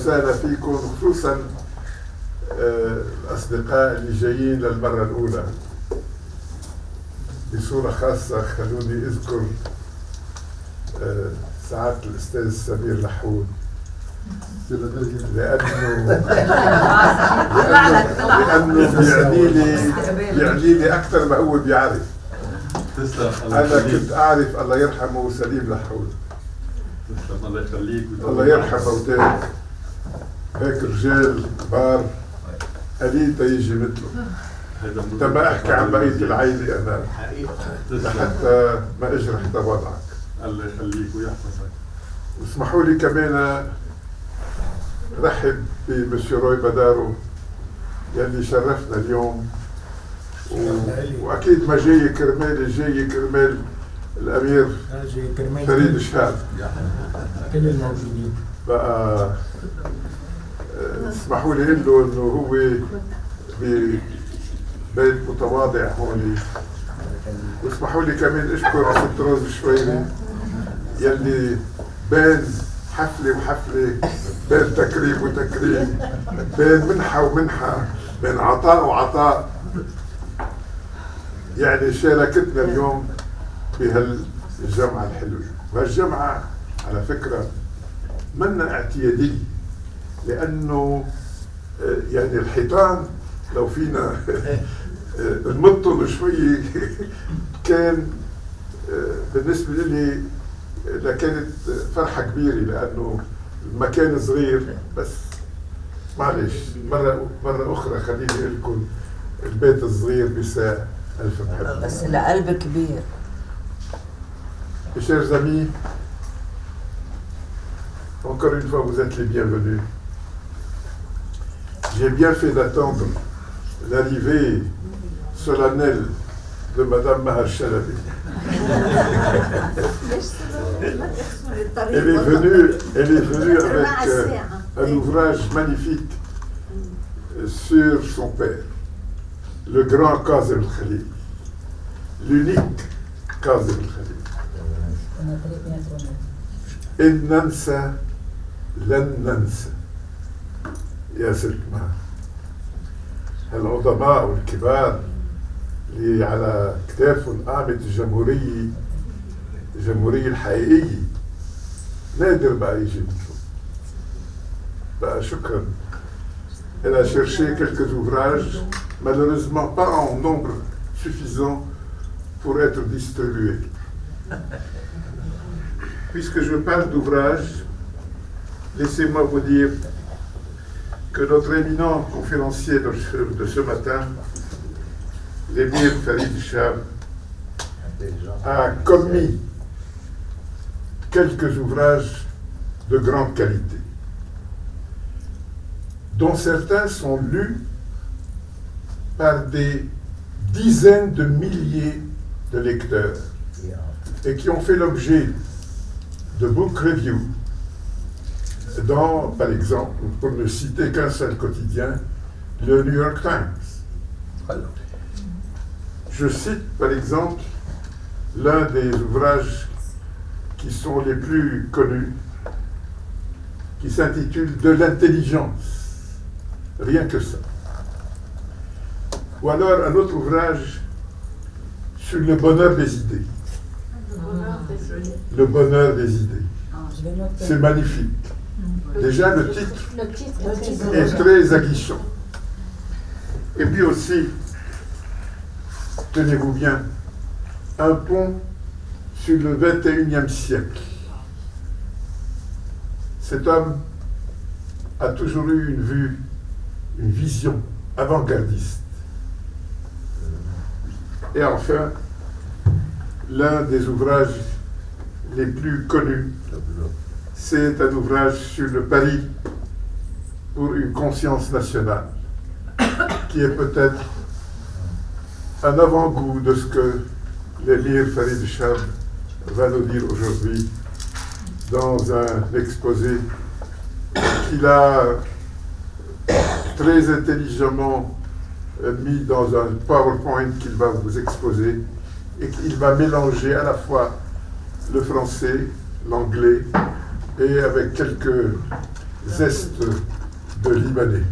وسهلا فيكم، خصوصا الأصدقاء اللي جايين للمرة الأولى. بصورة خاصة خلوني أذكر سعادة الأستاذ سمير لحود، لأنه بيعني لي أكثر ما هو بيعرف. أنا كنت أعرف الله يرحمه سليم لحود، الله يخليك الله يرحم موتاه، هيك رجال كبار قليل تيجي مثله. تما احكي عن بقيه العائله انا لحتى ما اجرح وضعك. الله يخليك ويحفظك. واسمحوا لي كمان رحب بمسيو روي بدارو يلي شرفنا اليوم، واكيد ما جاي كرمالي، جاي كرمال الامير فريد شهاب كل الموجودين. بقى اسمحوا لي اقول له انه هو ببيت متواضع هون، واسمحوا لي كمان اشكر ست روز الشويري يلي بين حفله وحفله، بين تكريم وتكريم، بين منحه ومنحه، بين عطاء وعطاء، يعني شاركتنا اليوم بهالجمعه الحلوه. وهالجمعه على فكره منا اعتياديه، لانه يعني الحيطان لو فينا نمطهم شوي كان بالنسبه لي لكانت فرحه كبيره، لانه المكان صغير. بس معلش مره اخرى خليني اقول لكم البيت الصغير بيساع الف محبه، بس القلب كبير. Mes chers amis, encore une fois, vous êtes les bienvenus. J'ai bien fait d'attendre l'arrivée solennelle de Madame Mahar Chalabi. Elle est venue avec un ouvrage magnifique sur son père, le grand Kazem Khalil, l'unique Kazem Khalil. إن ننسى لن ننسى يا سلمى العظماء والكبار اللي على كتافهم قامت الجمهورية الحقيقية، نادر بقى يجي مثله. بقى شكرا. Elle a cherché quelques ouvrages, malheureusement pas en nombre suffisant pour être distribués. Puisque je parle d'ouvrage, laissez-moi vous dire que notre éminent conférencier de ce matin, l'émir Farid Chab, a commis quelques ouvrages de grande qualité, dont certains sont lus par des dizaines de milliers de lecteurs et qui ont fait l'objet de book review dans, par exemple, pour ne citer qu'un seul quotidien, le New York Times. Je cite par exemple l'un des ouvrages qui sont les plus connus, qui s'intitule « De l'intelligence », rien que ça. Ou alors un autre ouvrage sur le bonheur des idées. Le bonheur des idées. C'est magnifique. Déjà le titre est très aguichant. Et puis aussi, tenez-vous bien, un pont sur le 21e siècle. Cet homme a toujours eu une vision avant-gardiste. Et enfin, l'un des ouvrages les plus connus, c'est un ouvrage sur le pari pour une conscience nationale, qui est peut-être un avant-goût de ce que l'émir Farid Chab va nous dire aujourd'hui dans un exposé qu'il a très intelligemment mis dans un PowerPoint qu'il va vous exposer, et qu'il va mélanger à la fois le français, l'anglais, et avec quelques zeste de Libanais.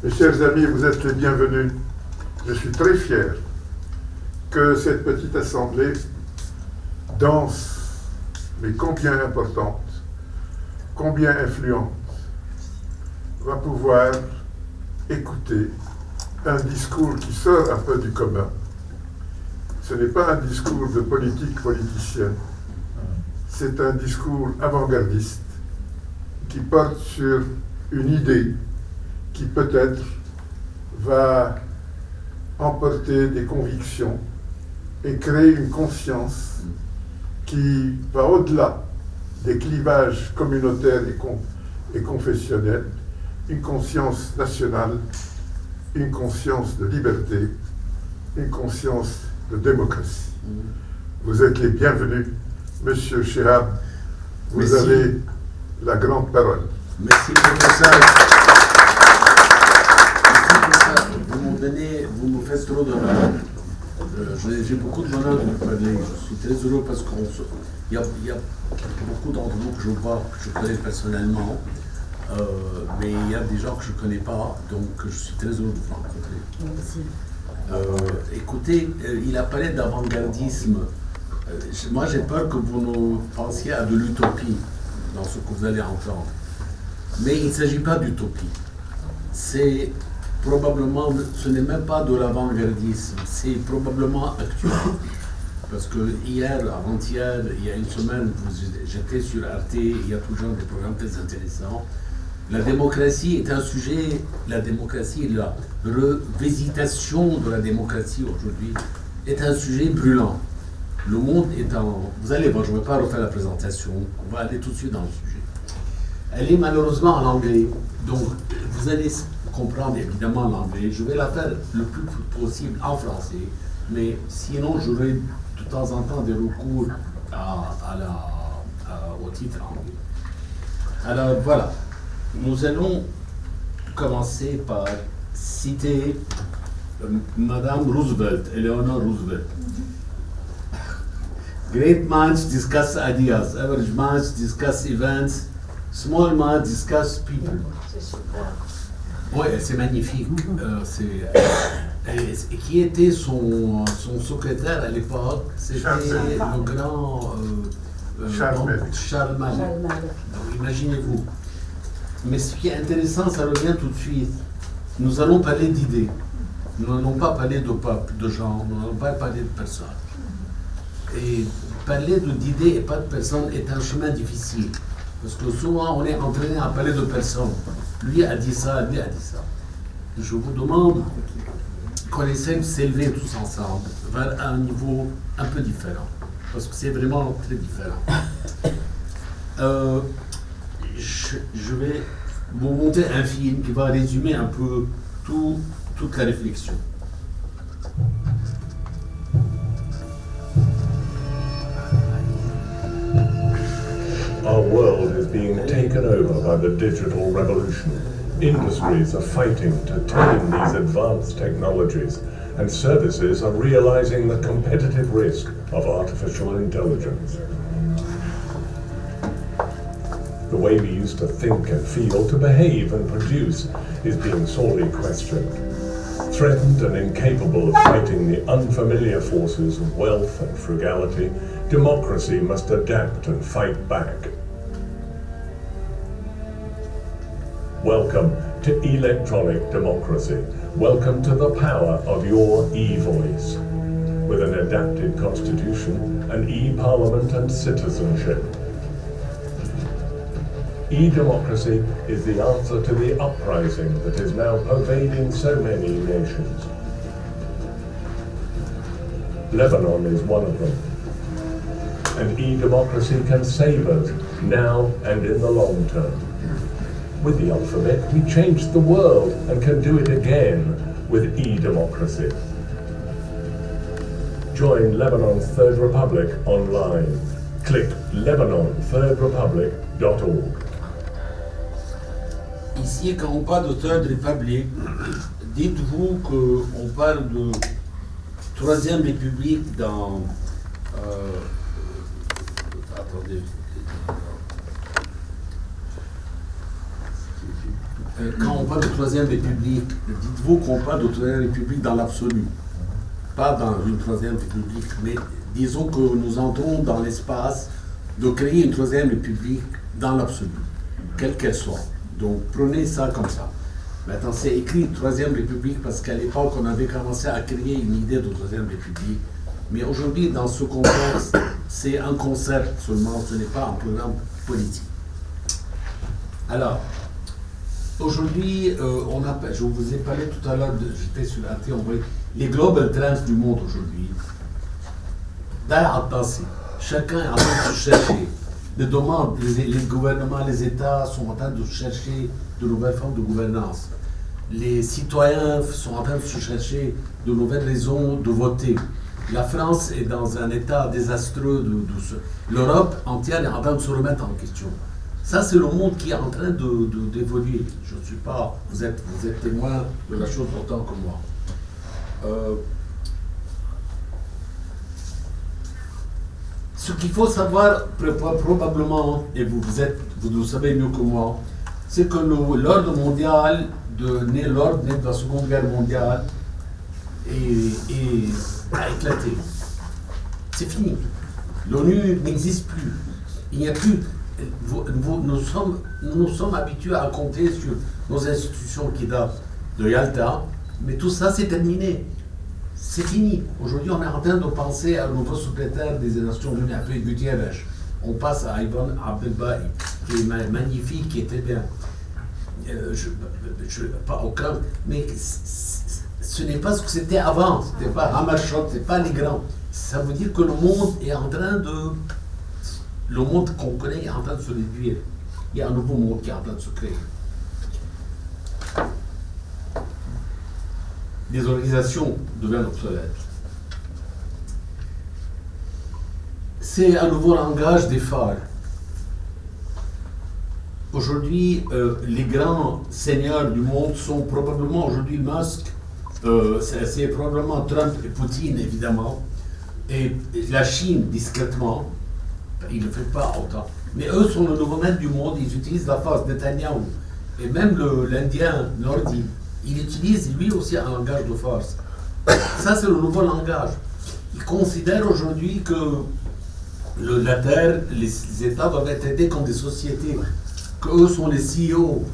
Mes chers amis, vous êtes les bienvenus. Je suis très fier que cette petite assemblée dense, mais combien importante, combien influente, va pouvoir écouter un discours qui sort un peu du commun. Ce n'est pas un discours de politique politicienne, c'est un discours avant-gardiste qui porte sur une idée qui peut-être va emporter des convictions et créer une conscience qui va au-delà des clivages communautaires et confessionnels, une conscience nationale, une conscience de liberté, une conscience de démocratie. Vous êtes les bienvenus. Monsieur Chehab, vous Merci. avez la grande parole. Merci, professeur. Vous me faites trop d'honneur. J'ai beaucoup d'honneur de vous parler. Je suis très heureux parce qu'il y a beaucoup d'entre vous que je vois, que je connais personnellement, mais il y a des gens que je ne connais pas, donc je suis très heureux de vous rencontrer. Écoutez, il a parlé d'avant-gardisme. Moi, j'ai peur que vous ne pensiez à de l'utopie dans ce que vous allez entendre. Mais il ne s'agit pas d'utopie. C'est probablement, ce n'est même pas de l'avant-gardisme, c'est probablement actuel. Parce que hier, avant-hier, il y a une semaine, j'étais sur Arte, il y a toujours des programmes très intéressants. La démocratie est un sujet, la démocratie, la revisitation de la démocratie aujourd'hui est un sujet brûlant. Le monde est en... Vous allez voir, je ne vais pas refaire la présentation, on va aller tout de suite dans le sujet. Elle est malheureusement en anglais, donc vous allez comprendre évidemment l'anglais. Je vais la faire le plus possible en français, mais sinon j'aurai de temps en temps des recours au titre anglais. Alors voilà, nous allons commencer par citer Madame Roosevelt, Eleanor Roosevelt. Great minds discuss ideas, average minds discuss events, small minds discuss people. Oui, c'est magnifique. Et qui était son secrétaire à l'époque? C'était le grand Charles Mallet. Donc imaginez-vous. Mais ce qui est intéressant, ça revient tout de suite. Nous allons parler d'idées. Nous n'allons pas parler de peuple, de gens, nous n'allons pas parler de personnes. Et parler d'idées et pas de personnes est un chemin difficile. Parce que souvent, on est entraîné à parler de personnes. Lui a dit ça, lui a dit ça. Je vous demande qu'on essaie de s'élever tous ensemble vers un niveau un peu différent. Parce que c'est vraiment très différent. Je vais vous montrer un film qui va résumer un peu toute la réflexion. Our world is being taken over by the digital revolution. Industries are fighting to tame these advanced technologies, and services are realizing the competitive risk of artificial intelligence. The way we used to think and feel, to behave and produce, is being sorely questioned. Threatened and incapable of fighting the unfamiliar forces of wealth and frugality, democracy must adapt and fight back. Welcome to electronic democracy. Welcome to the power of your e-voice. With an adapted constitution, an e-parliament and citizenship. E-democracy is the answer to the uprising that is now pervading so many nations. Lebanon is one of them. And e-democracy can save us now and in the long term. With the alphabet, we changed the world and can do it again with e-democracy. Join Lebanon's Third Republic online. Click LebanonThirdRepublic.org. Ici, quand on parle de Third Republic, dites-vous qu'on parle de Troisième République dans... attendez. quand on parle de Troisième République, dites-vous qu'on parle de Troisième République dans l'absolu, pas dans une Troisième République, mais disons que nous entrons dans l'espace de créer une Troisième République dans l'absolu, quelle qu'elle soit. Donc prenez ça comme ça. Maintenant, c'est écrit Troisième République parce qu'à l'époque, on avait commencé à créer une idée de Troisième République. Mais aujourd'hui, dans ce contexte, c'est un concept seulement, ce n'est pas un programme politique. Alors, aujourd'hui, je vous ai parlé tout à l'heure, j'étais sur la télé, on voyait les global trends du monde aujourd'hui. D'ailleurs, chacun est en train de se chercher. Les demandes, les gouvernements, les États sont en train de chercher de nouvelles formes de gouvernance. Les citoyens sont en train de se chercher de nouvelles raisons de voter. La France est dans un état désastreux. L'Europe entière est en train de se remettre en question. Ça, c'est le monde qui est en train d'évoluer. Je ne suis pas... Vous êtes témoin de la chose autant que moi. Ce qu'il faut savoir probablement, et vous le savez mieux que moi, c'est que l'ordre mondial, l'ordre né de la Seconde Guerre mondiale, a éclaté. C'est fini. L'ONU n'existe plus. Il n'y a plus. Nous sommes habitués à compter sur nos institutions qui datent de Yalta, mais tout ça, c'est terminé. C'est fini. Aujourd'hui, on est en train de penser à un nouveau secrétaire des Nations Unies, appelé Gutiérrez. On passe à Ivan Abdelbaï, qui est magnifique, qui était bien. Pas aucun, mais ce n'est pas ce que c'était avant. C'était pas Hammarskjöld, c'est pas les grands. Ça veut dire que le monde est en train de... Le monde qu'on connaît est en train de se réduire. Il y a un nouveau monde qui est en train de se créer. Les organisations deviennent obsolètes. C'est un nouveau langage des phares. Aujourd'hui, les grands seigneurs du monde sont probablement aujourd'hui Musk, c'est probablement Trump et Poutine évidemment, et la Chine discrètement, il ne le fait pas autant. Mais eux sont le nouveau maître du monde, ils utilisent la force, Netanyahu. Et même l'Indien Nordi, il utilise lui aussi un langage de force. Ça, c'est le nouveau langage. Il considère aujourd'hui que la Terre, les États doivent être traités comme des sociétés, qu'eux sont les CEO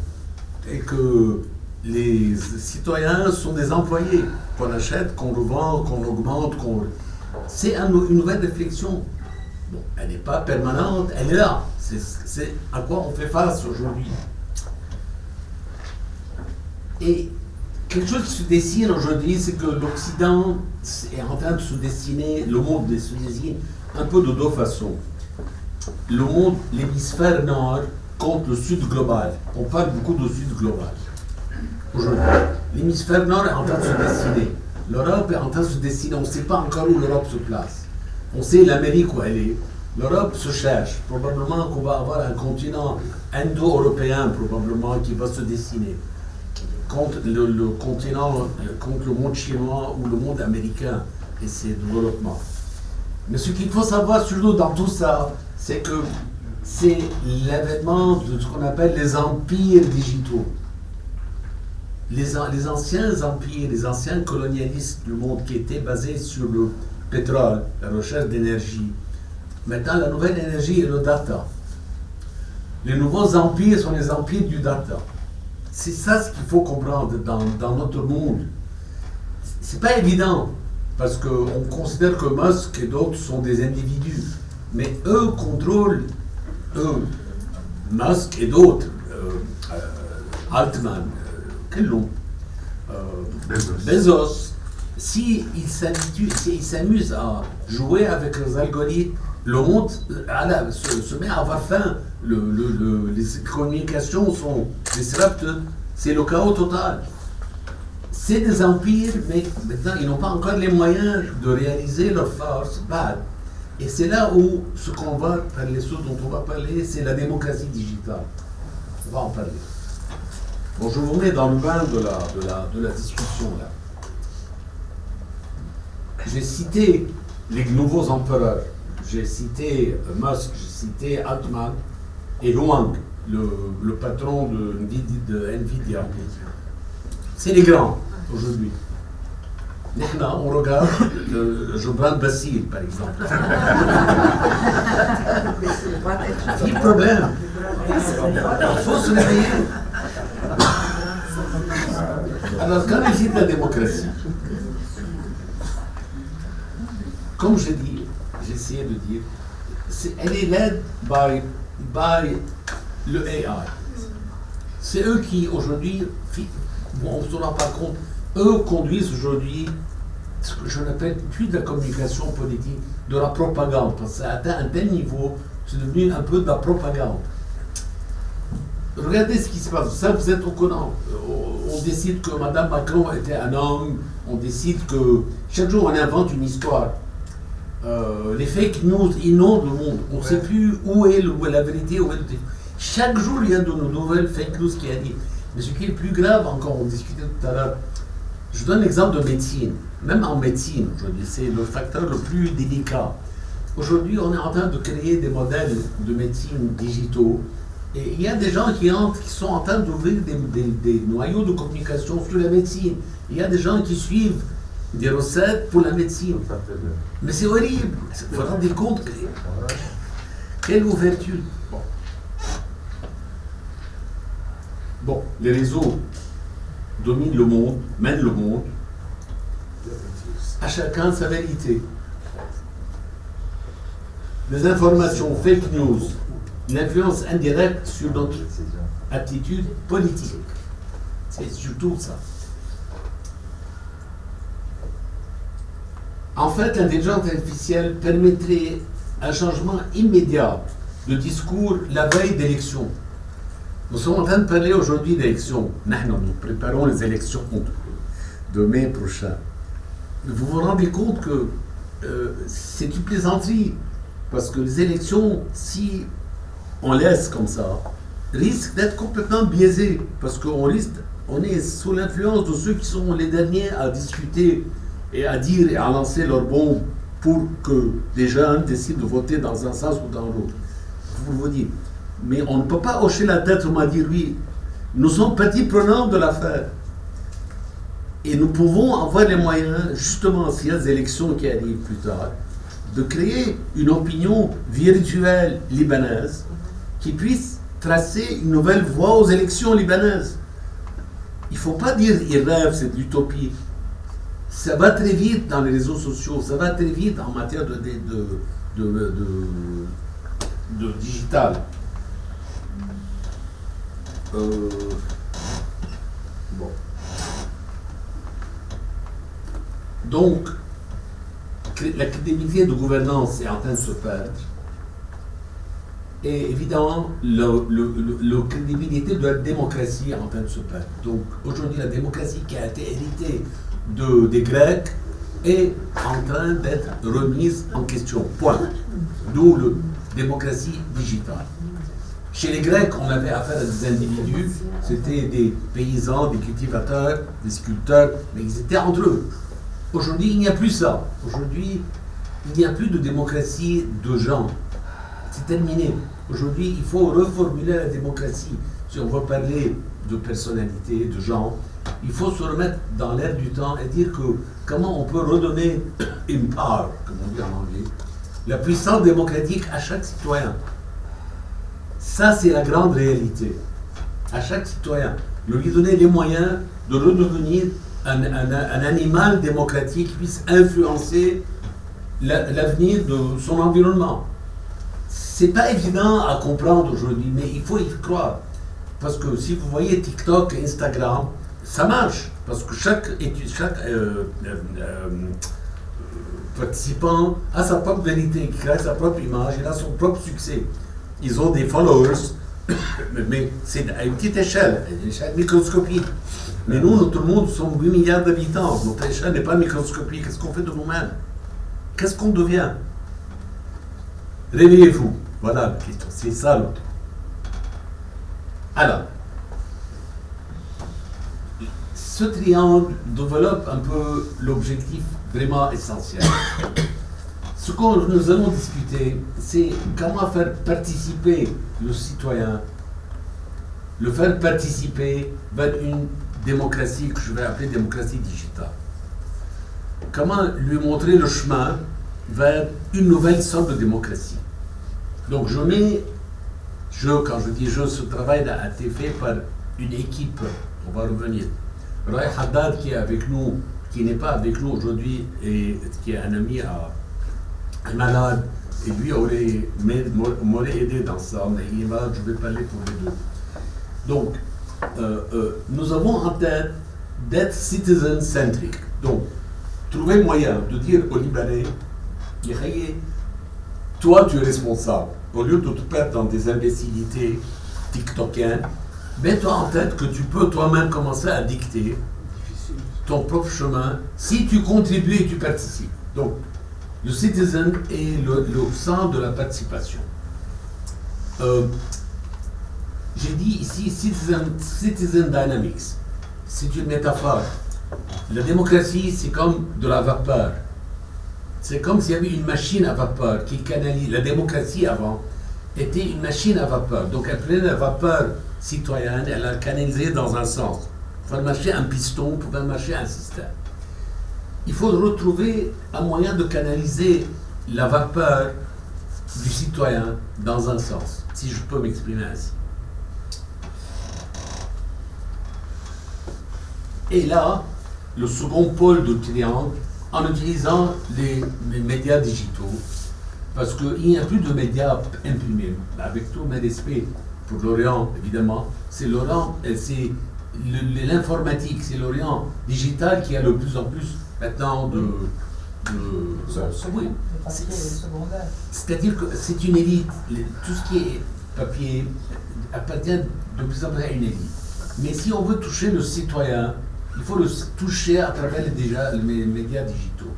et que les citoyens sont des employés qu'on achète, qu'on revend, qu'on augmente, C'est une nouvelle réflexion. Bon, elle n'est pas permanente, elle est là. C'est à quoi on fait face aujourd'hui. Et quelque chose qui se dessine aujourd'hui, c'est que l'Occident est en train de se dessiner, le monde se dessine un peu de deux façons. Le monde, l'hémisphère nord, contre le sud global. On parle beaucoup de sud global aujourd'hui. L'hémisphère nord est en train de se dessiner. L'Europe est en train de se dessiner. On ne sait pas encore où l'Europe se place. On sait l'Amérique où elle est. L'Europe se cherche. Probablement qu'on va avoir un continent indo-européen, probablement, qui va se dessiner. Contre le continent, contre le monde chinois ou le monde américain et ses développements. Mais ce qu'il faut savoir surtout dans tout ça, c'est que c'est l'avènement de ce qu'on appelle les empires digitaux. Les anciens empires, les anciens colonialistes du monde qui étaient basés sur le pétrole, la recherche d'énergie. Maintenant, la nouvelle énergie est le data. Les nouveaux empires sont les empires du data. C'est ça ce qu'il faut comprendre dans notre monde. C'est pas évident, parce qu'on considère que Musk et d'autres sont des individus. Mais eux contrôlent, Musk et d'autres, Altman, quel nom Bezos. S'ils s'amusent à jouer avec les algorithmes, le monde se met à avoir faim. Les communications sont disrupted, c'est le chaos total. C'est des empires, mais maintenant ils n'ont pas encore les moyens de réaliser leur force. Et c'est là où ce qu'on va parler, ce dont on va parler, c'est la démocratie digitale. On va en parler. Bon, je vous mets dans le bain de la discussion là. J'ai cité les nouveaux empereurs. J'ai cité Musk, j'ai cité Altman et Luang. le patron de Nvidia. C'est les grands aujourd'hui. Maintenant, on regarde Jobran Bassil, par exemple. Il y a problème. Il faut se réveiller. Alors, quand il dit de la démocratie, comme j'ai dit, j'ai essayé de dire, elle est led by le AI. C'est eux qui, aujourd'hui, on ne se rend pas compte, eux conduisent aujourd'hui ce que je appelle plus de la communication politique, de la propagande, parce que ça a atteint un tel niveau, c'est devenu un peu de la propagande. Regardez ce qui se passe, ça vous êtes au courant. On décide que Mme Macron était un homme, on décide que chaque jour on invente une histoire. Les fake news inondent le monde, on ne sait plus où est la vérité, où est le... Chaque jour il y a de nouvelles fake news qui arrivent. Mais ce qui est plus grave encore, on discutait tout à l'heure, je donne l'exemple de médecine. Même en médecine, aujourd'hui, c'est le facteur le plus délicat. Aujourd'hui, on est en train de créer des modèles de médecine digitaux. Et il y a des gens qui sont en train d'ouvrir des noyaux de communication sur la médecine. Il y a des gens qui suivent des recettes pour la médecine. Mais c'est horrible. Vous vous rendez compte quelle ouverture. Bon, les réseaux dominent le monde, mènent le monde. À chacun sa vérité. Les informations fake news, l'influence indirecte sur notre attitude politique. C'est surtout ça. En fait, l'intelligence artificielle permettrait un changement immédiat de discours la veille d'élection. Nous sommes en train de parler aujourd'hui d'élections. Nous préparons les élections de mai prochain. Vous vous rendez compte que c'est une plaisanterie. Parce que les élections, si on laisse comme ça, risquent d'être complètement biaisées. Parce qu'on est sous l'influence de ceux qui sont les derniers à discuter et à dire et à lancer leurs bombes pour que les jeunes décident de voter dans un sens ou dans l'autre. Vous vous dites. Mais on ne peut pas hocher la tête ou dire oui, nous sommes partie prenante de l'affaire. Et nous pouvons avoir les moyens, justement, s'il y a des élections qui arrivent plus tard, de créer une opinion virtuelle libanaise qui puisse tracer une nouvelle voie aux élections libanaises. Il ne faut pas dire ils rêvent, c'est de l'utopie. Ça va très vite dans les réseaux sociaux, ça va très vite en matière de digital. Bon. Donc, la crédibilité de gouvernance est en train de se perdre. Et évidemment, la crédibilité de la démocratie est en train de se perdre. Donc, aujourd'hui, la démocratie qui a été héritée des Grecs est en train d'être remise en question. Point. D'où la démocratie digitale. Chez les Grecs, on avait affaire à des individus, c'était des paysans, des cultivateurs, des sculpteurs, mais ils étaient entre eux. Aujourd'hui, il n'y a plus ça. Aujourd'hui, il n'y a plus de démocratie de gens. C'est terminé. Aujourd'hui, il faut reformuler la démocratie. Si on veut parler de personnalité, de gens, il faut se remettre dans l'air du temps et dire que comment on peut redonner une part, comme on dit en anglais, la puissance démocratique à chaque citoyen. Ça, c'est la grande réalité. À chaque citoyen, de lui donner les moyens de redevenir un animal démocratique qui puisse influencer l'avenir de son environnement. C'est pas évident à comprendre aujourd'hui, mais il faut y croire. Parce que si vous voyez TikTok et Instagram, ça marche. Parce que chaque participant a sa propre vérité, qui crée sa propre image, il a son propre succès. Ils ont des followers, mais c'est à une petite échelle, microscopique. Mais nous, tout le monde, sommes 8 milliards d'habitants. Notre échelle n'est pas microscopique. Qu'est-ce qu'on fait de nous-mêmes? Qu'est-ce qu'on devient? Réveillez-vous. Voilà la question. C'est ça l'autre. Alors, ce triangle développe un peu l'objectif vraiment essentiel. Ce que nous allons discuter, c'est comment faire participer le citoyen le faire participer vers une démocratie que je vais appeler démocratie digitale. Comment lui montrer le chemin vers une nouvelle sorte de démocratie. Donc quand je dis je, ce travail a été fait par une équipe, on va revenir. Roy Haddad qui est avec nous, qui n'est pas avec nous aujourd'hui et qui est un ami un malade, et lui m'aurait aidé dans ça, mais il est malade, je vais parler pour les deux. Donc, nous avons en tête d'être citizen-centric. Donc, trouver moyen de dire aux Libanais, toi tu es responsable, au lieu de te perdre dans des imbécilités tiktokiennes, mets-toi en tête que tu peux toi-même commencer à dicter ton propre chemin si tu contribues et tu participes. Donc, le citizen est le centre de la participation. J'ai dit ici citizen dynamics. C'est une métaphore. La démocratie, c'est comme de la vapeur. C'est comme s'il y avait une machine à vapeur qui canalise. La démocratie avant était une machine à vapeur. Donc elle prenait la vapeur citoyenne, elle la canalisait dans un sens. Pour faire marcher un piston, pour faire marcher un système. Il faut retrouver un moyen de canaliser la vapeur du citoyen dans un sens, si je peux m'exprimer ainsi. Et là, le second pôle du triangle, en utilisant les médias digitaux, parce qu'il n'y a plus de médias imprimés. Avec tout mes respects pour l'Orient, évidemment, c'est l'Orient, c'est l'informatique, c'est l'Orient digital qui a de plus en plus maintenant oui. C'est-à-dire que c'est une élite. Tout ce qui est papier appartient de plus en plus à une élite. Mais si on veut toucher le citoyen, il faut le toucher à travers les médias digitaux.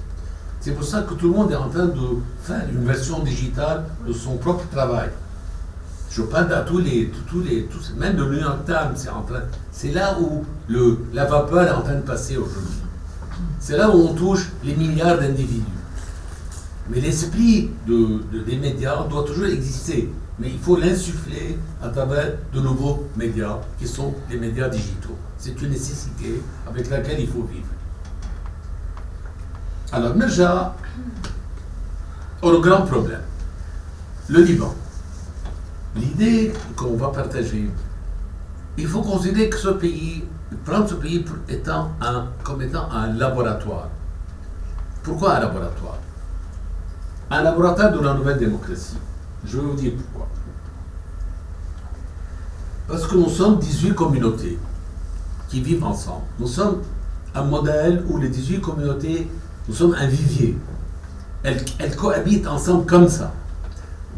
C'est pour ça que tout le monde est en train de faire une version digitale de son propre travail. Je parle à tous, même le New York Times, c'est là où la vapeur est en train de passer aujourd'hui. C'est là où on touche les milliards d'individus. Mais l'esprit des médias doit toujours exister. Mais il faut l'insuffler à travers de nouveaux médias, qui sont les médias digitaux. C'est une nécessité avec laquelle il faut vivre. Alors, déjà, au grand problème, le Liban. L'idée qu'on va partager, il faut considérer que ce pays, prendre ce pays comme étant un laboratoire. Pourquoi un laboratoire? Un laboratoire de la nouvelle démocratie. Je vais vous dire pourquoi. Parce que nous sommes 18 communautés qui vivent ensemble. Nous sommes un modèle où les 18 communautés, nous sommes un vivier. Elles cohabitent ensemble comme ça.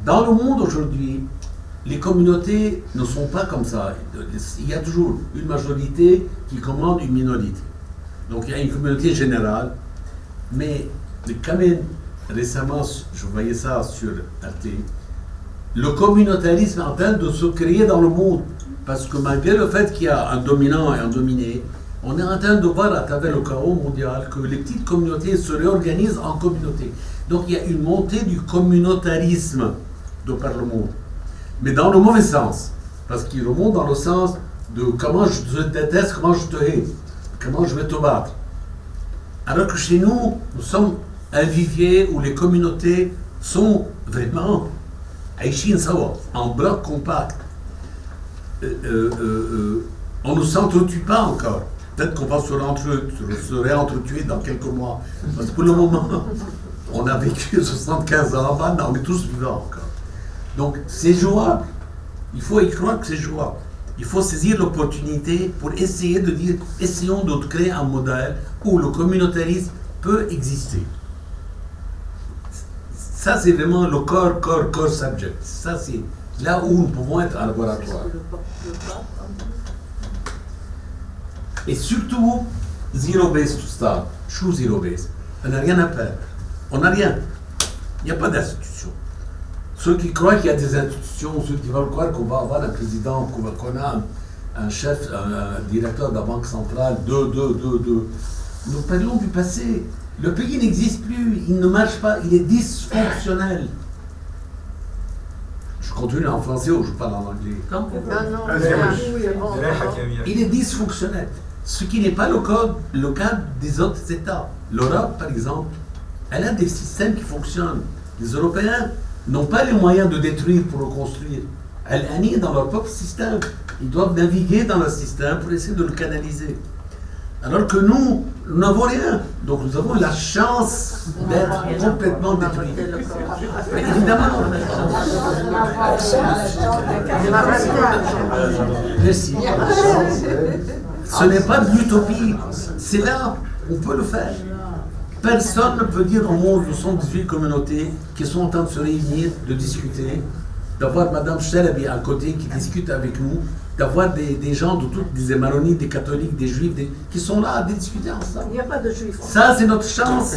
Dans le monde aujourd'hui, les communautés ne sont pas comme ça. Il y a toujours une majorité qui commande une minorité. Donc il y a une communauté générale, mais quand même, récemment, je voyais ça sur RT, le communautarisme est en train de se créer dans le monde. Parce que malgré le fait qu'il y a un dominant et un dominé, on est en train de voir à travers le chaos mondial que les petites communautés se réorganisent en communautés. Donc il y a une montée du communautarisme de par le monde. Mais dans le mauvais sens. Parce qu'il remonte dans le sens de comment je te déteste, comment je te hais, comment je vais te battre. Alors que chez nous, nous sommes un vivier où les communautés sont vraiment en bloc compact. On ne s'entretue pas encore. Peut-être qu'on va se réentretuer dans quelques mois. Parce que pour le moment, on a vécu 75 ans, on est tous vivants encore. Donc c'est jouable. Il faut y croire que c'est jouable. Il faut saisir l'opportunité pour essayer de dire, essayons de créer un modèle où le communautarisme peut exister. Ça, c'est vraiment le core subject. Ça, c'est là où nous pouvons être un laboratoire. Et surtout, zero base to start. True zero base. On n'a rien à perdre. On n'a rien. Il n'y a pas d'institution. Ceux qui croient qu'il y a des institutions, ceux qui veulent croire qu'on va avoir un président, qu'on a un chef, un directeur de la Banque centrale, nous parlons du passé. Le pays n'existe plus, il ne marche pas, il est dysfonctionnel. Je Je continue en français ou je parle en anglais? Non, Il est dysfonctionnel. Ce qui n'est pas le cas des autres États. L'Europe, par exemple, elle a des systèmes qui fonctionnent. Les Européens n'ont pas les moyens de détruire pour reconstruire. Elles animent dans leur propre système. Ils doivent naviguer dans le système pour essayer de le canaliser. Alors que nous n'avons rien. Donc nous avons la chance d'être complètement détruits. Mais évidemment. Merci. Ce n'est pas de l'utopie. C'est là, on peut le faire. Personne ne peut dire au monde de 118 communautés qui sont en train de se réunir, de discuter, d'avoir Mme Chalabi à côté qui discute avec nous, d'avoir des gens de toutes, des maronites, des catholiques, des juifs, qui sont là à discuter ensemble. Il n'y a pas de juifs. Ça, c'est notre chance.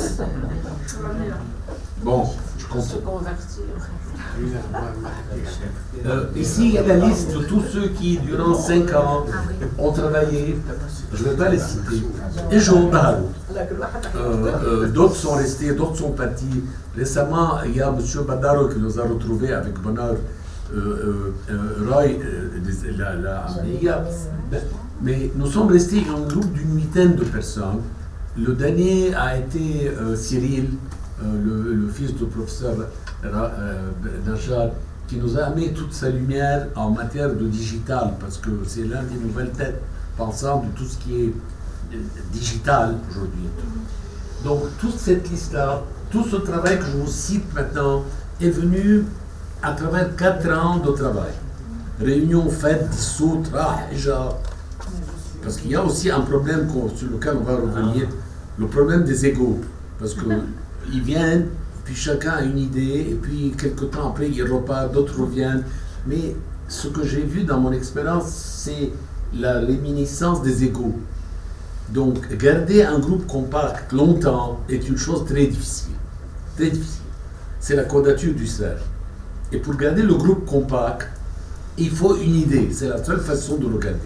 Bon, je continue. Ici, il y a la liste de tous ceux qui, durant 5 ans, ont travaillé. Je ne vais pas les citer. Et Joe Barou. D'autres sont restés, d'autres sont partis. Récemment, il y a M. Badaro qui nous a retrouvés avec bonheur. Roy, mais nous sommes restés un groupe d'une huitaine de personnes. Le dernier a été Cyril, le fils du professeur Najjar, qui nous a amené toute sa lumière en matière de digital, parce que c'est l'un des nouvelles têtes pensantes de tout ce qui est digital aujourd'hui. Donc toute cette liste-là, tout ce travail que je vous cite maintenant est venu à travers 4 ans de travail. Réunions faites, dissoutes, parce qu'il y a aussi un problème sur lequel on va revenir, le problème des égos. Parce qu'ils viennent, puis chacun a une idée, et puis quelques temps après, ils repartent, d'autres reviennent. Mais ce que j'ai vu dans mon expérience, c'est la réminiscence des égos. Donc, garder un groupe compact longtemps est une chose très difficile. Très difficile. C'est la quadrature du cercle. Et pour garder le groupe compact, il faut une idée. C'est la seule façon de le garder.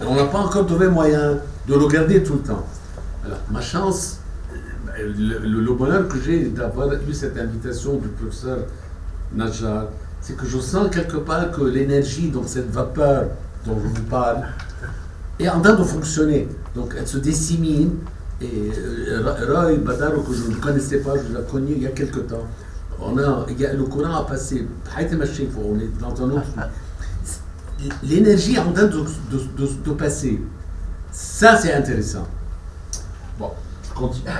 Et on n'a pas encore trouvé moyen de le garder tout le temps. Alors, ma chance, le bonheur que j'ai d'avoir eu cette invitation du professeur Najjar, c'est que je sens quelque part que l'énergie, donc cette vapeur dont je vous parle, est en train de fonctionner. Donc elle se dissémine. Et Roy Badaro, que je ne connaissais pas, je l'ai connu il y a quelque temps. Le courant a passé. On est dans un autre. L'énergie est en train de passer. Ça, c'est intéressant. Bon, je continue.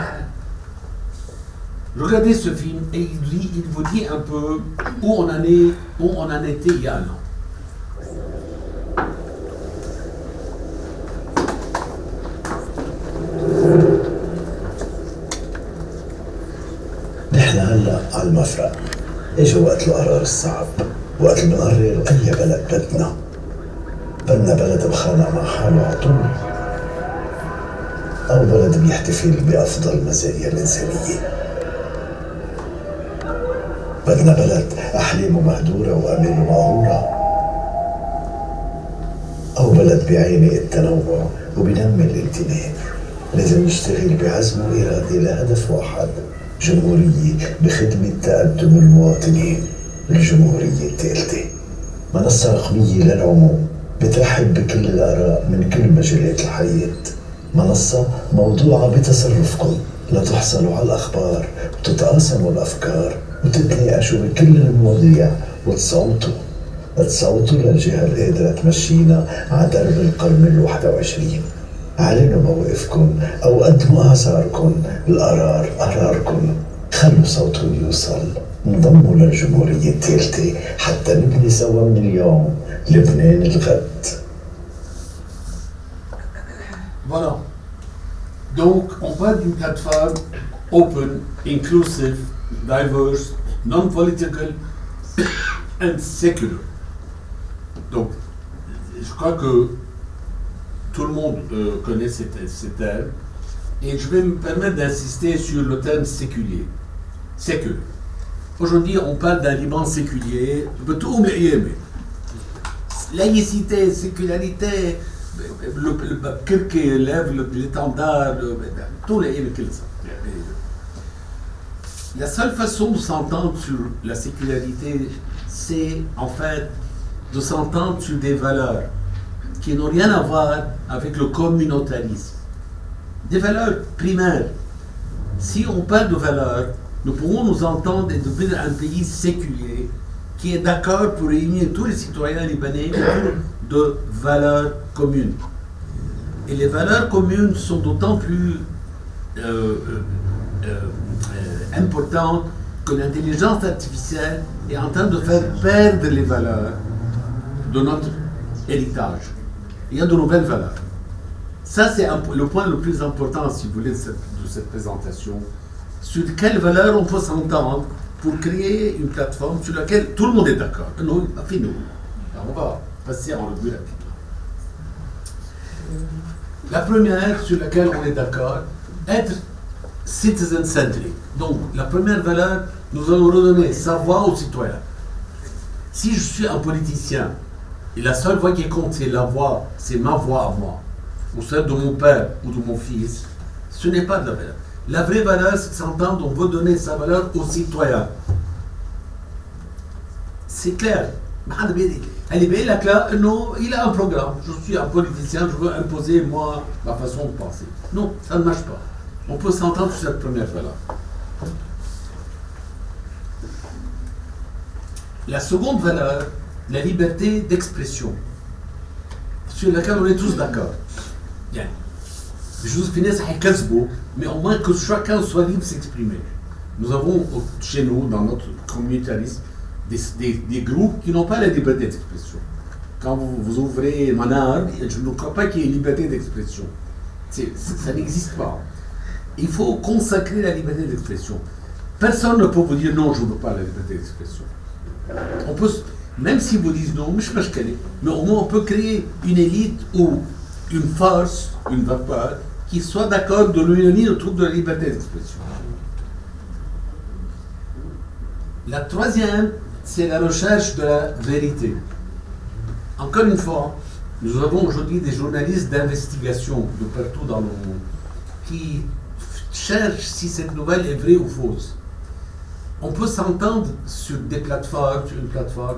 Regardez ce film et il vous dit un peu où on en était il y a un an. نحن هلا على المفرق. اجى وقت القرار الصعب، وقت اللي بنقرر اي بلد بدنا بلد بخانق مع حاله على طول، او بلد بيحتفل بافضل مزايا الانسانيه. بدنا بلد احلامه مهدوره واماله مقهوره، او بلد بيعاني التنوع وبينمي الانتماء. لازم نشتغل بعزم وإرادة لهدف واحد، جمهورية بخدمة تقدم المواطنين. الجمهورية الثالثة منصة رقمية للعموم بترحب بكل الآراء من كل مجالات الحياة. منصة موضوعة بتصرفكم لتحصلوا على الأخبار وتتقاسموا الأفكار وتتناقشوا بكل المواضيع وتصوتوا للجهة القادرة تمشينا على درب القرن ال21. اعلنوا موقفكم او قدموا اعذاركم. القرار قراركم، خلوا صوتكم يوصل. انضموا للجمهورية الثالثة حتى نبني سوا من اليوم لبنان الغد. Voilà. Donc, on parle d'une plateforme open, inclusive, diverse, non-political and secular. Donc, je crois que tout le monde connaît ces termes, et je vais me permettre d'insister sur le terme séculier. Séculier. Aujourd'hui, on parle d'un Liban séculier, laïcité, sécularité, qui lève l'étendard, tous les La seule façon de s'entendre sur la sécularité, c'est en fait de s'entendre sur des valeurs qui n'ont rien à voir avec le communautarisme. Des valeurs primaires. Si on parle de valeurs, nous pourrons nous entendre et devenir un pays séculier qui est d'accord pour réunir tous les citoyens libanais autour de valeurs communes. Et les valeurs communes sont d'autant plus importantes que l'intelligence artificielle est en train de faire perdre les valeurs de notre héritage. Il y a de nouvelles valeurs. Ça, c'est le point le plus important, si vous voulez, de cette présentation. Sur quelles valeurs on peut s'entendre pour créer une plateforme sur laquelle tout le monde est d'accord. Nous, on va passer en revue rapidement. La première sur laquelle on est d'accord, être citizen-centric. Donc, la première valeur, nous allons redonner sa voix aux citoyens. Si je suis un politicien, et la seule voix qui compte, c'est la voix, c'est ma voix à moi, ou celle de mon père ou de mon fils, ce n'est pas de la valeur. La vraie valeur, c'est de s'entendre, on veut donner sa valeur aux citoyens. C'est clair. Il a un programme. Je suis un politicien, je veux imposer, moi, ma façon de penser. Non, ça ne marche pas. On peut s'entendre sur cette première valeur. La seconde valeur, la liberté d'expression, sur laquelle on est tous d'accord. Bien. Je vous finis, ça est mais au moins que chacun soit libre de s'exprimer. Nous avons chez nous, dans notre communautarisme, des groupes qui n'ont pas la liberté d'expression. Quand vous ouvrez Manar, je ne crois pas qu'il y ait une liberté d'expression. Ça n'existe pas. Il faut consacrer la liberté d'expression. Personne ne peut vous dire non, je ne veux pas la liberté d'expression. On peut, même si vous dites non, mais au moins on peut créer une élite ou une force, une vapeur, qui soit d'accord de l'unir autour de la liberté d'expression. La troisième, c'est la recherche de la vérité. Encore une fois, nous avons aujourd'hui des journalistes d'investigation de partout dans le monde qui cherchent si cette nouvelle est vraie ou fausse. On peut s'entendre sur des plateformes, sur une plateforme,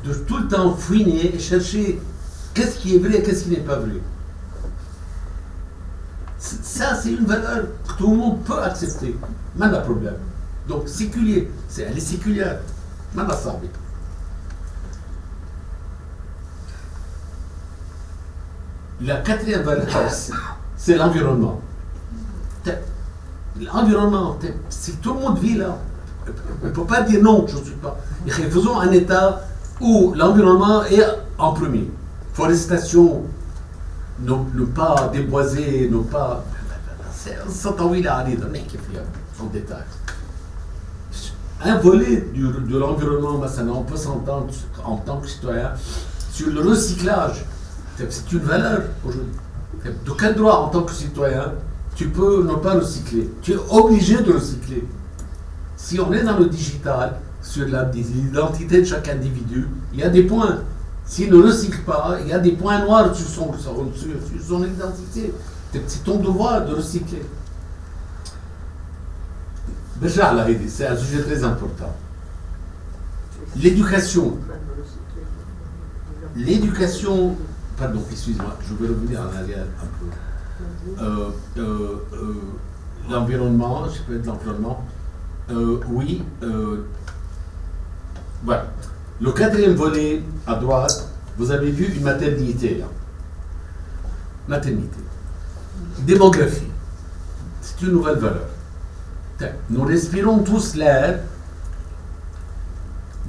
de tout le temps fouiner et chercher qu'est-ce qui est vrai et qu'est-ce qui n'est pas vrai. Ça, c'est une valeur que tout le monde peut accepter. Même un problème. Donc, séculier, elle est séculière. Même à ça. La quatrième valeur, c'est l'environnement. L'environnement, si tout le monde vit là, on ne peut pas dire non, je ne suis pas. Faisons un État où l'environnement est en premier. Forestation, ne pas déboiser, ne pas. C'est en détail. Un volet de l'environnement, on peut s'entendre en tant que citoyen sur le recyclage. C'est une valeur aujourd'hui. De quel droit, en tant que citoyen, tu peux ne pas recycler? Tu es obligé de recycler. Si on est dans le digital, sur l'identité de chaque individu, il y a des points. S'il ne recycle pas, il y a des points noirs sur son identité. C'est ton devoir de recycler. C'est un sujet très important. L'éducation. Pardon, excuse-moi, je vais revenir en arrière un peu. L'environnement, je peux être l'environnement. Oui. Voilà. Le quatrième volet, à droite, vous avez vu une maternité là. Maternité. Démographie. C'est une nouvelle valeur. Nous respirons tous l'air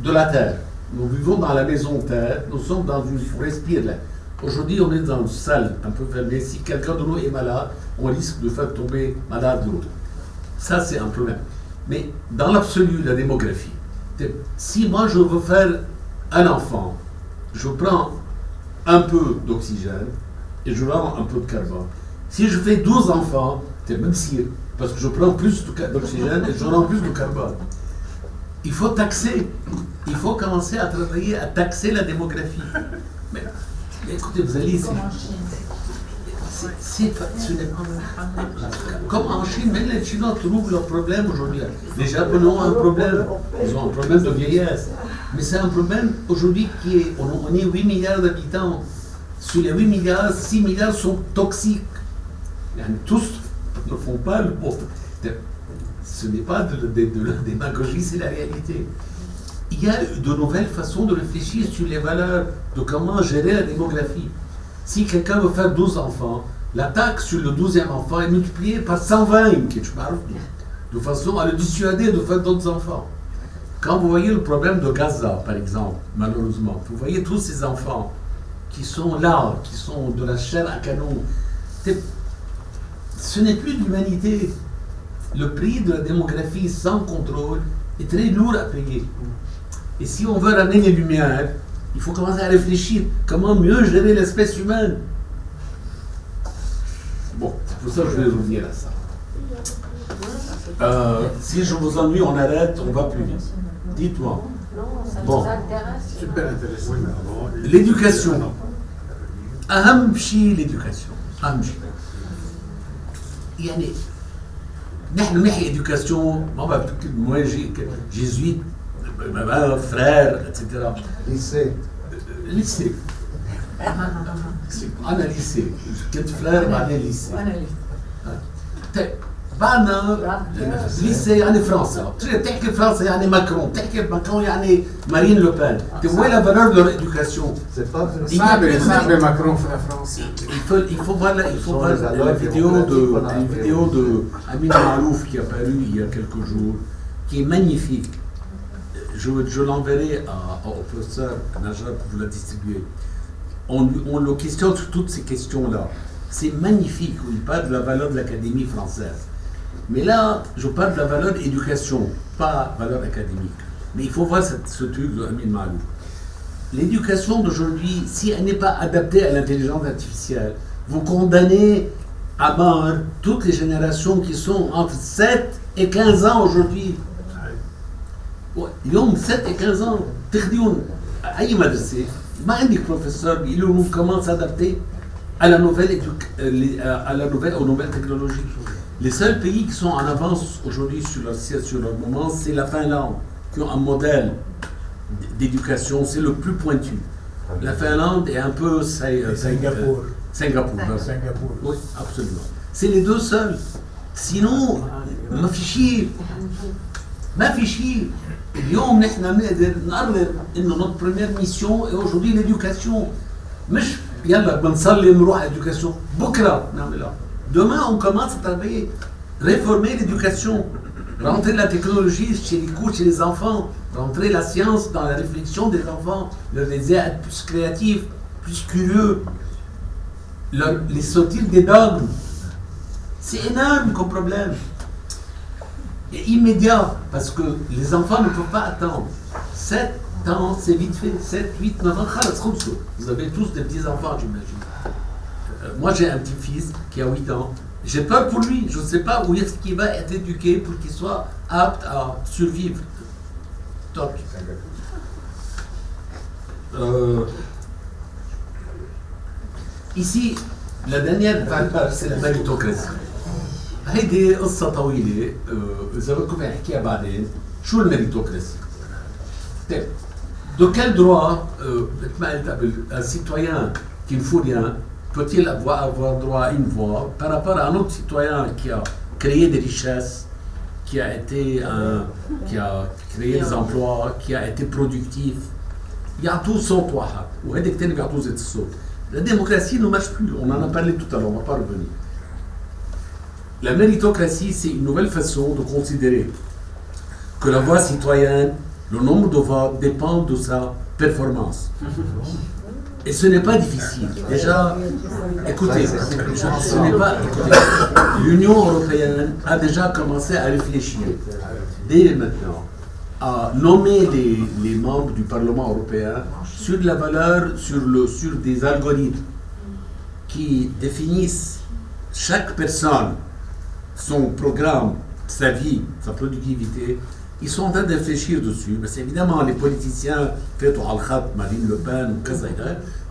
de la Terre. Nous vivons dans la maison Terre, nous sommes dans une... On respire l'air. Aujourd'hui, on est dans une salle un peu fermée. Si quelqu'un de nous est malade, on risque de faire tomber malade de l'autre. Ça, c'est un problème. Mais dans l'absolu, la démographie, si moi je veux faire un enfant, je prends un peu d'oxygène et je rends un peu de carbone. Si je fais 12 enfants, c'est même si, parce que je prends plus d'oxygène et je rends plus de carbone. Il faut taxer. Il faut commencer à travailler à taxer la démographie. Mais écoutez, vous allez ici. Comme en Chine, même les Chinois trouvent leur problème aujourd'hui. Les Japonais ont un problème. Ils ont un problème de vieillesse. Mais c'est un problème aujourd'hui qui est, on est 8 milliards d'habitants. Sur les 8 milliards, 6 milliards sont toxiques. Tous ne font pas le bon. Ce n'est pas de la démagogie, c'est la réalité. Il y a de nouvelles façons de réfléchir sur les valeurs, de comment gérer la démographie. Si quelqu'un veut faire 12 enfants, la taxe sur le 12e enfant est multipliée par 120, de façon à le dissuader de faire d'autres enfants. Quand vous voyez le problème de Gaza, par exemple, malheureusement, vous voyez tous ces enfants qui sont là, qui sont de la chair à canon. Ce n'est plus de l'humanité. Le prix de la démographie sans contrôle est très lourd à payer. Et si on veut ramener les lumières, il faut commencer à réfléchir comment mieux gérer l'espèce humaine. Bon, c'est pour ça que je vais revenir à ça. Si je vous ennuie, on arrête, on va plus vite. Dites-moi. Bon. Super intéressant. Oui, mais avant, L'éducation. أهم شيء l'éducation. أهم شيء. يعني نحن نحكي éducation, ما بعرف moi jésuite, frère, etc. Lycée. lycée. أنا lycée. كنت فلان بعدين lycée. طيب بعدنا lycée يعني فرنسا. تحكي فرنسا يعني ماكرون، تحكي ماكرون يعني مارين لو بان. وين la valeur de leur éducation? C'est pas vrai. Sabe Macron fait la France. Il faut voir la vidéo de Amin Maalouf qui est apparue il y a quelques jours, qui est magnifique. Je l'enverrai au professeur Najar pour vous la distribuer. On le questionne sur toutes ces questions-là. C'est magnifique, où il parle de la valeur de l'Académie française. Mais là, je parle de la valeur d'éducation, pas valeur académique. Mais il faut voir ce truc de Amin Maalouf. L'éducation d'aujourd'hui, si elle n'est pas adaptée à l'intelligence artificielle, vous condamnez à mort toutes les générations qui sont entre 7 et 15 ans aujourd'hui. يوم 7 et 15 ans, تخديون أي مدرسة ما عندك بروفيسور بيقول لهم comment s'adapter à la nouvelle aux nouvelles technologies. Les seuls pays qui sont en avance aujourd'hui sur leur moment, c'est la Finlande, qui ont un modèle d'éducation, c'est le plus pointu. La Finlande est un peu Singapour. Singapour. Oui, absolument. C'est les deux seuls. Sinon, ما في شيء. اليوم نحن بنقدر نقرر انه notre première mission est aujourd'hui l'éducation. مش يلا بنصلي نروح à l'éducation. بكره نعملها. Demain, on commence à travailler, réformer l'éducation, rentrer la technologie chez les cours, chez les enfants, rentrer la science dans la réflexion des enfants, leur aider à être plus créatifs, plus curieux, les sortir des dogmes. C'est énorme comme problème. Et immédiat, parce que les enfants ne peuvent pas attendre. 7 ans, c'est vite fait. 7, 8, 9 ans, vous avez tous des petits-enfants, j'imagine. Moi, j'ai un petit-fils qui a 8 ans. J'ai peur pour lui. Je ne sais pas où est-ce qu'il va être éduqué pour qu'il soit apte à survivre. Top. Ici, la dernière valeur, c'est la méritocratie. هيدي قصة طويلة إذا بدكم نحكيها بعدين. شو الميريتوكراسي؟ طيب de quel droit un citoyen qui ne fout rien peut-il avoir droit à une voix par rapport à un autre citoyen qui a créé des richesses, qui a créé des emplois, qui a été productif? يعطوه صوت واحد وهذاك الثاني بيعطوه زيت الصوت. La démocratie ne marche plus, on en a parlé tout à l'heure, on ne va pas revenir. La méritocratie, c'est une nouvelle façon de considérer que la voix citoyenne, le nombre de voix dépend de sa performance. Et ce n'est pas difficile. Déjà, écoutez, l'Union européenne a déjà commencé à réfléchir, dès maintenant, à nommer les membres du Parlement européen sur la valeur, sur des algorithmes qui définissent chaque personne, son programme, sa vie, sa productivité. Ils sont en train de réfléchir dessus. Mais c'est évidemment les politiciens, Marine Le Pen,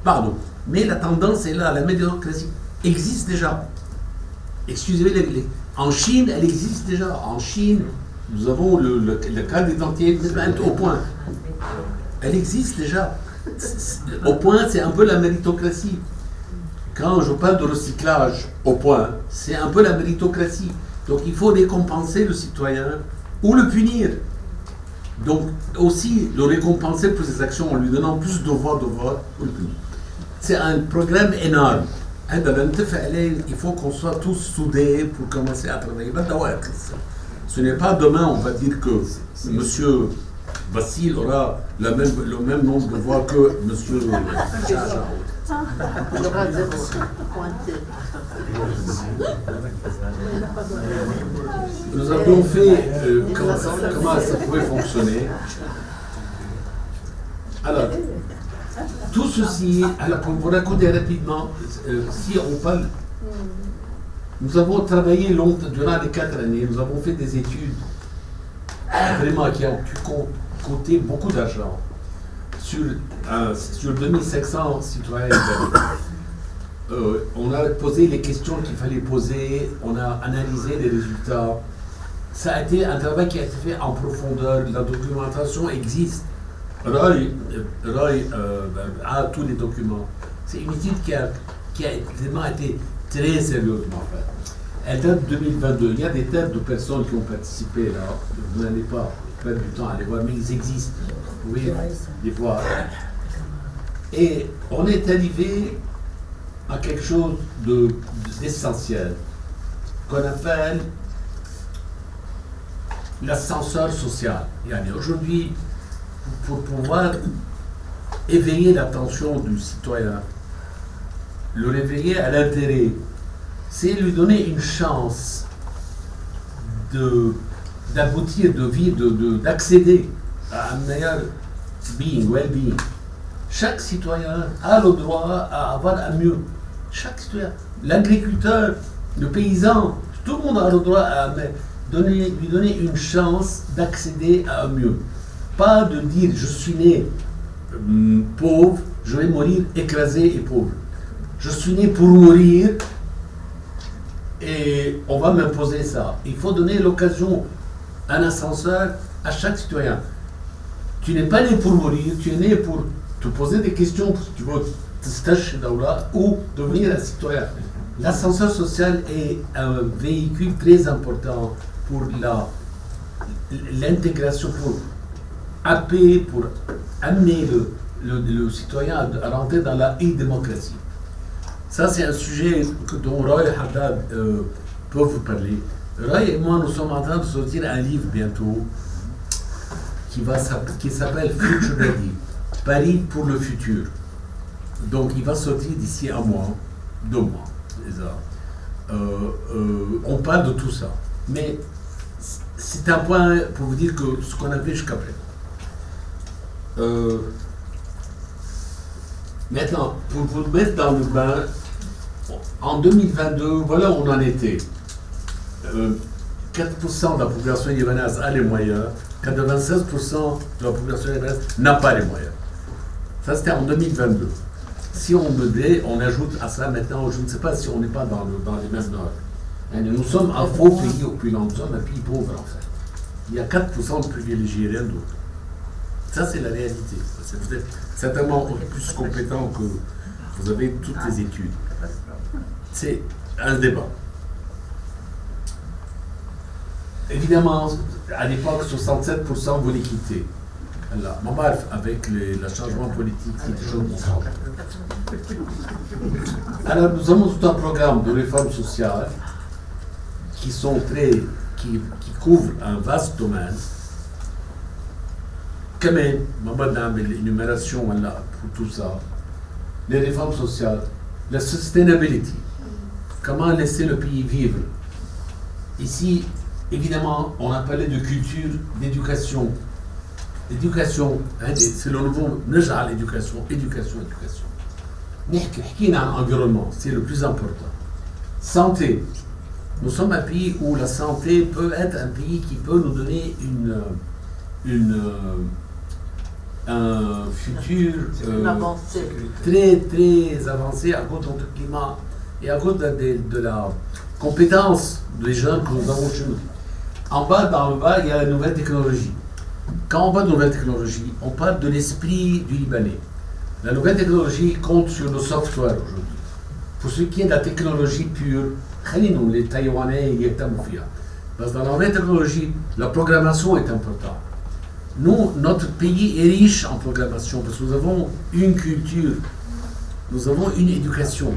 pardon. Mais la tendance est là, la méritocratie existe déjà. Excusez-moi, en Chine, elle existe déjà. En Chine, nous avons le cas d'identité au point. Elle existe déjà. Au point, c'est un peu la méritocratie. Quand je parle de recyclage au point, c'est un peu la méritocratie. Donc il faut récompenser le citoyen ou le punir. Donc aussi le récompenser pour ses actions en lui donnant plus de voix ou le punir. C'est un programme énorme. Il faut qu'on soit tous soudés pour commencer à travailler. Ce n'est pas demain, on va dire que monsieur Basile aura le même nombre de voix que monsieur Chacha. Il aura 0 pointé. Nous avons fait comment ça pouvait fonctionner. Alors, tout ceci, alors pour vous raconter rapidement, si on parle, nous avons travaillé longtemps, durant les 4 années, nous avons fait des études vraiment qui ont coûté beaucoup d'argent sur 2500 citoyens. On a posé les questions qu'il fallait poser, on a analysé les résultats. Ça a été un travail qui a été fait en profondeur, la documentation existe. Roy a tous les documents. C'est une étude qui a vraiment été très sérieusement faite. Elle date de 2022. Il y a des têtes de personnes qui ont participé là. Vous n'allez pas perdre du temps à les voir, mais ils existent. Vous pouvez les voir. Et on est arrivé à quelque chose d'essentiel qu'on appelle l'ascenseur social. Aujourd'hui, pour pouvoir éveiller l'attention du citoyen, le réveiller à l'intérêt, c'est lui donner une chance d'aboutir, de vivre, d'accéder à un meilleur well-being. Chaque citoyen a le droit à avoir un mieux. Chaque citoyen, l'agriculteur, le paysan, tout le monde a le droit à lui donner une chance d'accéder à un mieux. Pas de dire je suis né pauvre, je vais mourir écrasé et pauvre. Je suis né pour mourir et on va m'imposer ça. Il faut donner l'occasion, un ascenseur à chaque citoyen. Tu n'es pas né pour mourir, tu es né pour te poser des questions, parce que tu veux te stager chez Daoula ou devenir un citoyen. L'ascenseur social est un véhicule très important pour l'intégration, pour appeler, pour amener le citoyen à rentrer dans la e-démocratie. Ça, c'est un sujet dont Roy Haddad peut vous parler. Roy et moi, nous sommes en train de sortir un livre bientôt qui s'appelle Future Ready, Paris pour le futur. Donc, il va sortir d'ici 1 mois, 2 mois. On parle de tout ça. Mais c'est un point pour vous dire que ce qu'on a fait jusqu'à présent. Maintenant, pour vous mettre dans le bain, en 2022, voilà où on en était. 4% de la population yéménaise a les moyens, 96% de la population yéménaise n'a pas les moyens. Ça, c'était en 2022. Si on ajoute à ça maintenant, je ne sais pas si on n'est pas dans les mêmes normes. Nous sommes un faux pays opulent, nous sommes un pays pauvre en fait. Il y a 4% de privilégiés, rien d'autre. Ça, c'est la réalité. Vous êtes certainement plus compétent que vous avez toutes les études. C'est un débat. Évidemment, à l'époque, 67% voulaient quitter. Avec le changement politique, c'est des choses différentes. Alors, nous avons tout un programme de réforme sociale qui couvrent un vaste domaine. Quand même, l'énumération pour tout ça, les réformes sociales, la sustainability, comment laisser le pays vivre. Ici, évidemment, on a parlé de culture, d'éducation. L'éducation, c'est le nouveau Neja, l'éducation. Environnement, c'est le plus important. Santé. Nous sommes un pays où la santé peut être un pays qui peut nous donner un futur très très avancé à cause de notre climat et à cause de la compétence des jeunes que nous avons chez nous. En bas, dans le bas, il y a la nouvelle technologie. quand on parle de nouvelles technologies, on parle de l'esprit du Libanais. La nouvelle technologie compte sur le software aujourd'hui. Pour ce qui est de la technologie pure, les Taïwanais y étaient fiers. Parce que dans la nouvelle technologie, la programmation est importante. Nous, notre pays est riche en programmation parce que nous avons une culture, nous avons une éducation.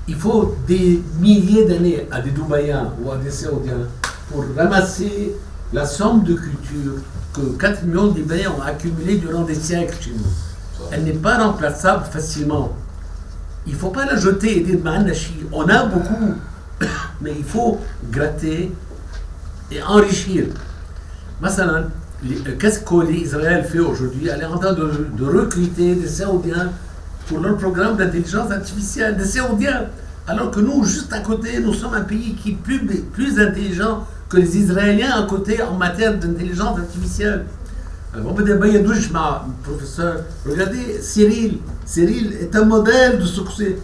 Il faut des milliers d'années à des Dubaïens ou à des Saoudiens pour ramasser la somme de culture que 4 millions de Libanais ont accumulée durant des siècles chez nous. Elle n'est pas remplaçable facilement. Il ne faut pas la jeter et dire on a beaucoup, mais il faut gratter et enrichir. Maintenant, qu'est-ce que l'Israël fait aujourd'hui? Elle est en train de recruter des Saoudiens pour leur programme d'intelligence artificielle, des Saoudiens. Alors que nous, juste à côté, nous sommes un pays qui est plus intelligent que les Israéliens à côté en matière d'intelligence artificielle. Alors, on peut dire, professeur, regardez Cyril. Cyril est un modèle de succès.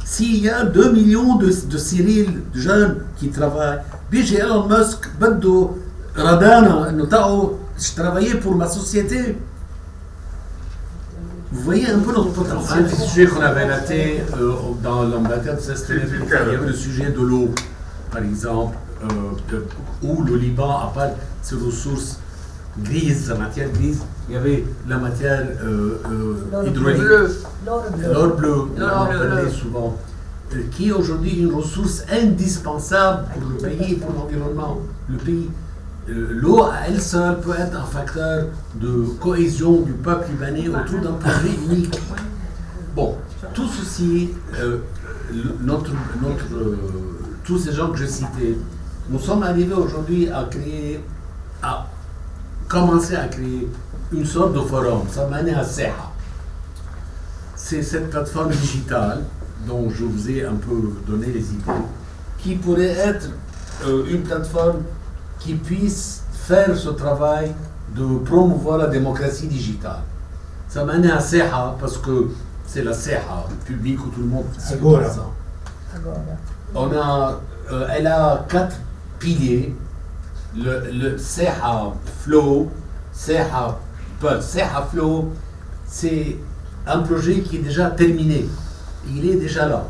S'il y a 2 millions de Cyril, de jeunes qui travaillent, puis Elon Musk, Bado, Radana, je travaillais pour ma société. Vous voyez un peu notre potentiel. Un des sujets qu'on avait raté dans l'ambassade de il y avait le sujet de l'eau, par exemple, où le Liban, à part ses ressources grises, la matière grise, il y avait la matière hydraulique, l'or bleu, on parlait souvent, qui est aujourd'hui une ressource indispensable pour le pays et pour l'environnement. Le pays, l'eau à elle seule peut être un facteur de cohésion du peuple libanais autour d'un projet unique. Bon, tout ceci, tous ces gens que je citais, nous sommes arrivés aujourd'hui à commencer à créer une sorte de forum. Ça m'a amené à Seha. C'est cette plateforme digitale dont je vous ai un peu donné les idées, qui pourrait être une plateforme qui puisse faire ce travail de promouvoir la démocratie digitale. Ça m'a amené à Seha parce que c'est la Seha, le public où tout le monde s'y passe. Elle a 4 piliers. Le Seha Flow, Seha Flow, c'est un projet qui est déjà terminé. Il est déjà là.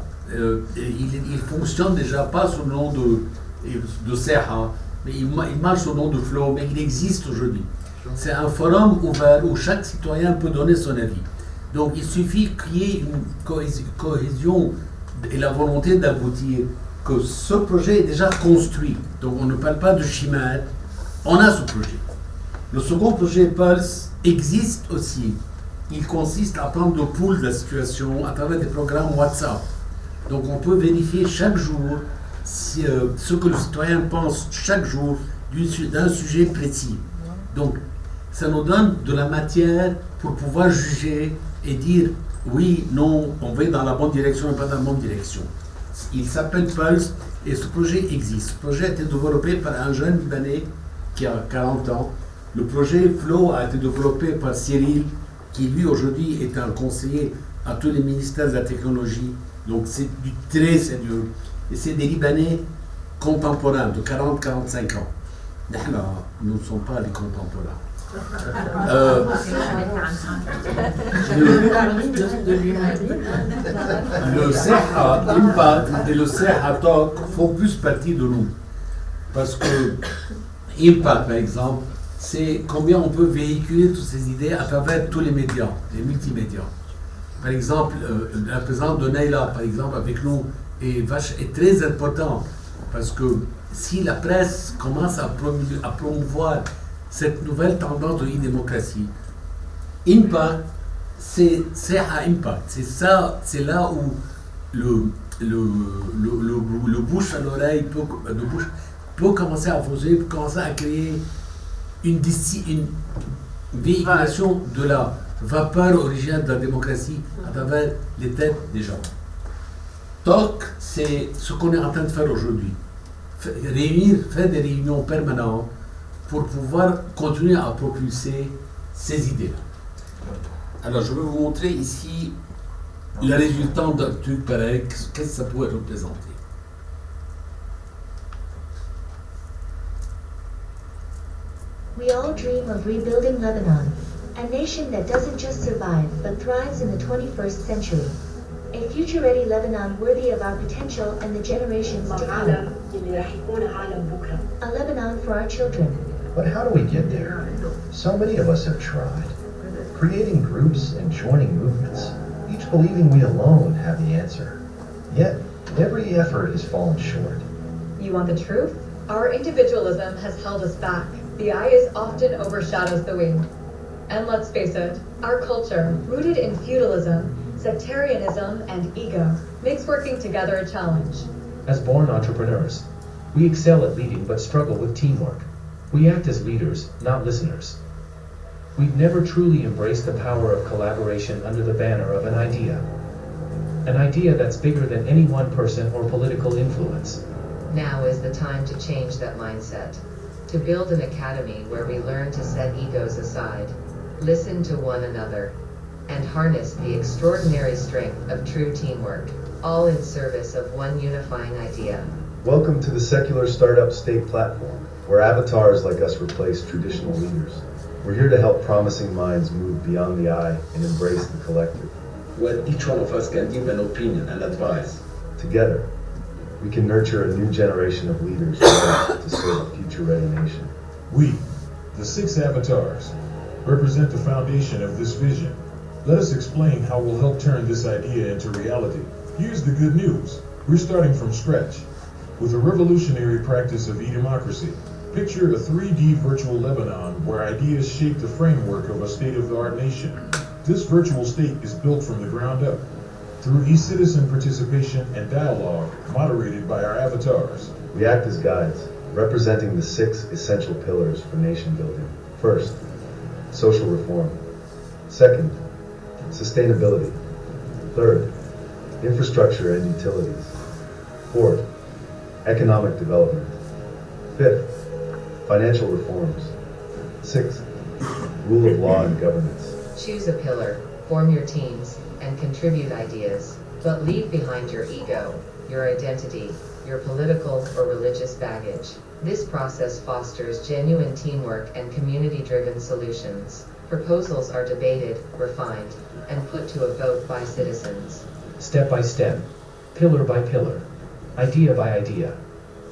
Il fonctionne déjà pas sous le nom de Seha, mais il marche sous le nom de Flow, mais il existe aujourd'hui. C'est un forum ouvert où chaque citoyen peut donner son avis. Donc il suffit qu'il y ait une cohésion et la volonté d'aboutir, que ce projet est déjà construit. Donc on ne parle pas de chimère, on a ce projet. Le second projet Pulse existe aussi. Il consiste à prendre le pouls de la situation à travers des programmes WhatsApp. Donc on peut vérifier chaque jour ce que le citoyen pense chaque jour d'un sujet précis. Donc ça nous donne de la matière pour pouvoir juger et dire oui, non, on va dans la bonne direction et pas dans la bonne direction. Il s'appelle Pulse et ce projet existe. Ce projet a été développé par un jeune Libanais qui a 40 ans. Le projet Flow a été développé par Cyril, qui lui aujourd'hui est un conseiller à tous les ministères de la technologie. Donc c'est du très sérieux. Et c'est des Libanais contemporains de 40-45 ans. Nous ne sommes pas les contemporains. Le Seha Impact et le Seha Talk font plus partie de nous. Parce que Impact, par exemple, c'est combien on peut véhiculer toutes ces idées à travers tous les médias, les multimédias. Par exemple, la présence de Naila, par exemple, avec nous, est très importante. Parce que si la presse commence à promouvoir cette nouvelle tendance de l'e-démocratie, Impact, c'est à Impact. C'est ça, c'est là où le bouche à l'oreille peut commencer à poser, peut commencer à créer une véhiculation de la vapeur originaire de la démocratie à travers les têtes des gens. TOC, c'est ce qu'on est en train de faire aujourd'hui. Faire des réunions permanentes pour pouvoir continuer à propulser ces idées-là. Alors, je vais vous montrer ici le résultat d'un truc pareil, qu'est-ce que ça pourrait représenter. We all dream of rebuilding Lebanon, a nation that doesn't just survive but thrives in the 21st century. A future-ready Lebanon worthy of our potential and the generations to come. A Lebanon for our children. But how do we get there? So many of us have tried. Creating groups and joining movements, each believing we alone have the answer. Yet, every effort has fallen short. You want the truth? Our individualism has held us back. The eye is often overshadows the wing. And let's face it, our culture, rooted in feudalism, sectarianism, and ego, makes working together a challenge. As born entrepreneurs, we excel at leading but struggle with teamwork. We act as leaders, not listeners. We've never truly embraced the power of collaboration under the banner of an idea. An idea that's bigger than any one person or political influence. Now is the time to change that mindset. To build an academy where we learn to set egos aside, listen to one another, and harness the extraordinary strength of true teamwork, all in service of one unifying idea. Welcome to the Secular Startup State platform, where avatars like us replace traditional leaders. We're here to help promising minds move beyond the eye and embrace the collective. Where each one of us can give an opinion and advice. Together, we can nurture a new generation of leaders ready to serve a future-ready nation. We, the 6 avatars, represent the foundation of this vision. Let us explain how we'll help turn this idea into reality. Here's the good news. We're starting from scratch with a revolutionary practice of e-democracy. Picture a 3D virtual Lebanon where ideas shape the framework of a state-of-the-art nation. This virtual state is built from the ground up through e-citizen participation and dialogue moderated by our avatars. We act as guides, representing the 6 essential pillars for nation building. First, social reform. Second, sustainability. Third, infrastructure and utilities. Fourth, economic development. Fifth, financial reforms. Sixth, rule of law and governance. Choose a pillar, form your teams, and contribute ideas, but leave behind your ego, your identity, your political or religious baggage. This process fosters genuine teamwork and community-driven solutions. Proposals are debated, refined, and put to a vote by citizens. Step by step, pillar by pillar, idea by idea,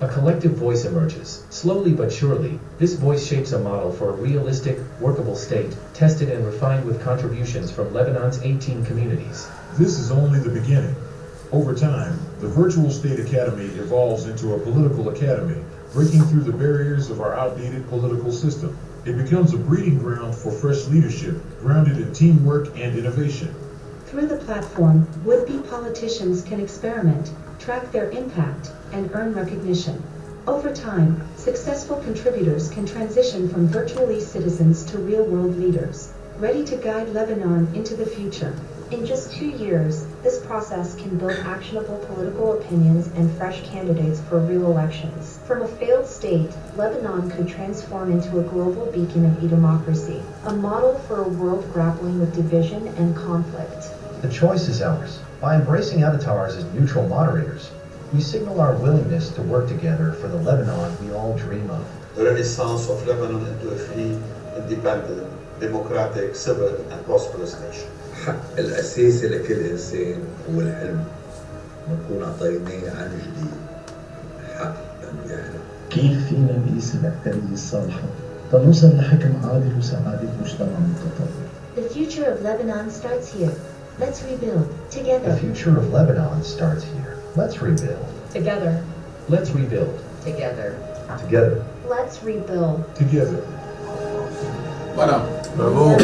a collective voice emerges. Slowly but surely, this voice shapes a model for a realistic, workable state, tested and refined with contributions from Lebanon's 18 communities. This is only the beginning. Over time, the Virtual State Academy evolves into a political academy, breaking through the barriers of our outdated political system. It becomes a breeding ground for fresh leadership, grounded in teamwork and innovation. Through the platform, would-be politicians can experiment, track their impact, and earn recognition. Over time, successful contributors can transition from virtual citizens to real-world leaders, ready to guide Lebanon into the future. In just 2 years, this process can build actionable political opinions and fresh candidates for real elections. From a failed state, Lebanon could transform into a global beacon of e-democracy, a model for a world grappling with division and conflict. The choice is ours. By embracing avatars as neutral moderators, we signal our willingness to work together for the Lebanon we all dream of. The renaissance of Lebanon into a free, independent, democratic, civil, and prosperous nation. الحق الأساسي لكل إنسان هو الحلم، ونكون عطيناه عن جديد حق أنه يحلم. كيف فينا نقيس الأكترية الصالحة تنوصل لحكم عادل وسعادة مجتمع متطور؟ The future of Lebanon starts here. Let's rebuild together. The future of Lebanon starts here. Let's rebuild. Together. Let's rebuild. Together. Together. Let's rebuild. Together. Voilà. Bravo.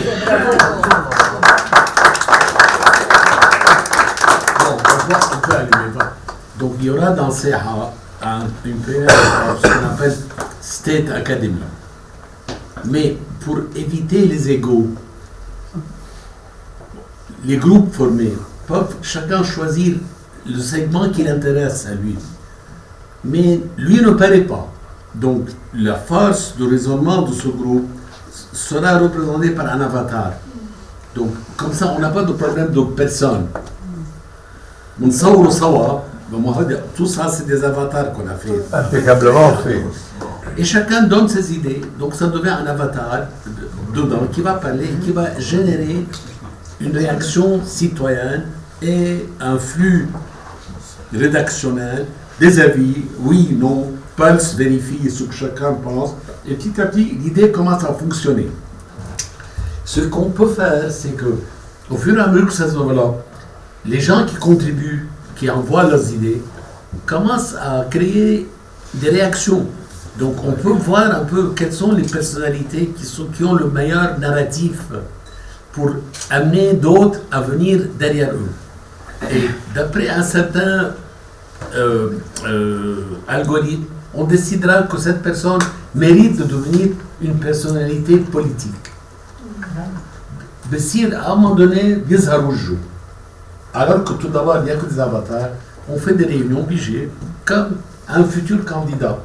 Donc il y aura dans CEHA une première ce qu'on appelle State Academy. Mais pour éviter les égos, les groupes formés peuvent chacun choisir le segment qui l'intéresse à lui. Mais lui ne paraît pas. Donc la force de raisonnement de ce groupe sera représentée par un avatar. Donc comme ça on n'a pas de problème de personne. Tout ça c'est des avatars qu'on a fait. Impeccablement fait. Et chacun donne ses idées, donc ça devient un avatar dedans qui va parler et qui va générer une réaction citoyenne et un flux rédactionnel, des avis, oui, non, pulse, vérifie ce que chacun pense, et petit à petit, l'idée commence à fonctionner. Ce qu'on peut faire, c'est que, au fur et à mesure que ça se développe, les gens qui contribuent, qui envoient leurs idées, commencent à créer des réactions. Donc on peut voir un peu quelles sont les personnalités qui ont le meilleur narratif pour amener d'autres à venir derrière eux. Et d'après un certain algorithme, on décidera que cette personne mérite de devenir une personnalité politique. Mais à un moment donné, بيظهروا الجو. Alors que tout d'abord, il n'y a que des avatars, on fait des réunions obligées, comme un futur candidat.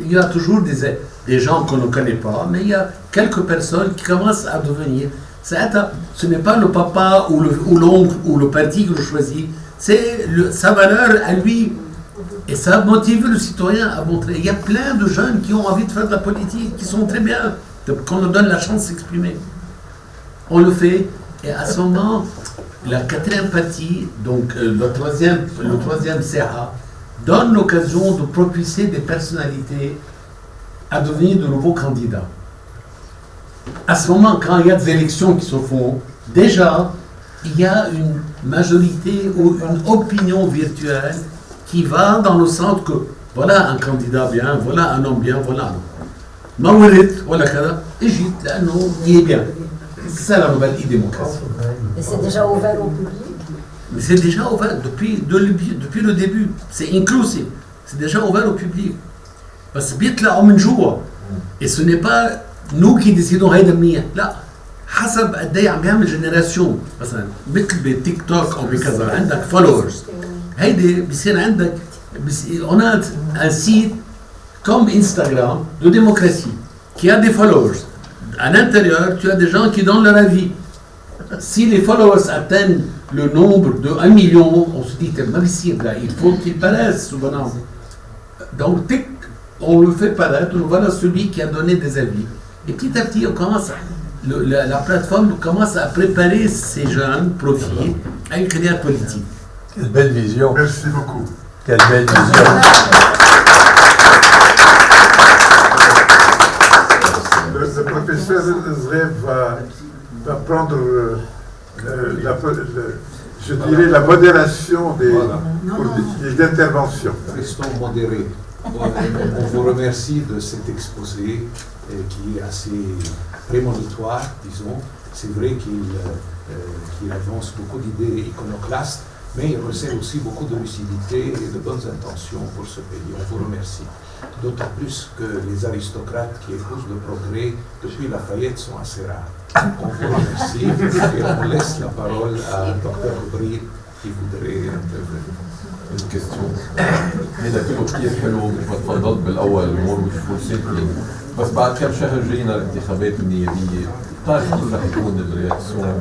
Il y a toujours des gens qu'on ne connaît pas, mais il y a quelques personnes qui commencent à devenir. Ce n'est pas le papa ou l'oncle ou le parti que je choisis, c'est sa valeur à lui. Et ça motive le citoyen à montrer. Il y a plein de jeunes qui ont envie de faire de la politique, qui sont très bien, qu'on leur donne la chance de s'exprimer. On le fait, et à ce moment, la quatrième partie, donc le troisième CA, donne l'occasion de propulser des personnalités à devenir de nouveaux candidats. À ce moment, quand il y a des élections qui se font, déjà, il y a une majorité ou une opinion virtuelle qui va dans le sens que voilà un candidat bien, voilà un homme bien, voilà un homme. Maourit, voilà kada, Égypte, là, non, il est bien. C'est ça la nouvelle e-démocratie. Et c'est déjà ouvert au public? Mais c'est déjà ouvert depuis le début. C'est inclusif. C'est déjà ouvert au public. Parce que بيطلعوا من جوا. Et ce n'est pas nous qui décidons هيدا منيح. لا. حسب قد ايه عم بيعمل جنراسيون. مثلا مثل بتيك توك او بكذا عندك فولورز. هيدي بصير عندك on a un site comme Instagram de démocratie qui a des followers. À l'intérieur, tu as des gens qui donnent leur avis. Si les followers atteignent le nombre de 1 million, on se dit, il faut qu'ils paraissent souvent. Donc, on le fait paraître, voilà celui qui a donné des avis. Et petit à petit, on commence la plateforme commence à préparer ces jeunes profils à une carrière politique. Quelle belle vision. Merci beaucoup. Quelle belle vision. Le professeur Zrev va prendre je dirais la modération des interventions. Restons modérés. On vous remercie de cet exposé qui est assez prémonitoire, disons. C'est vrai qu'il avance beaucoup d'idées iconoclastes, mais il recèle aussi beaucoup de lucidité et de bonnes intentions pour ce pays. On vous remercie. D'autant plus que les aristocrates qui épousent le progrès depuis Lafayette sont assez rares. On vous remercie et on laisse la parole à Dr. Aubry qui voudrait intervenir. Une question. هذا كله كثير حلو وتفضلت بالاول الامور مش فول بس بعد كم شهر جاينا الانتخابات النيابيه بتعرف كيف رح يكون الرياكسيون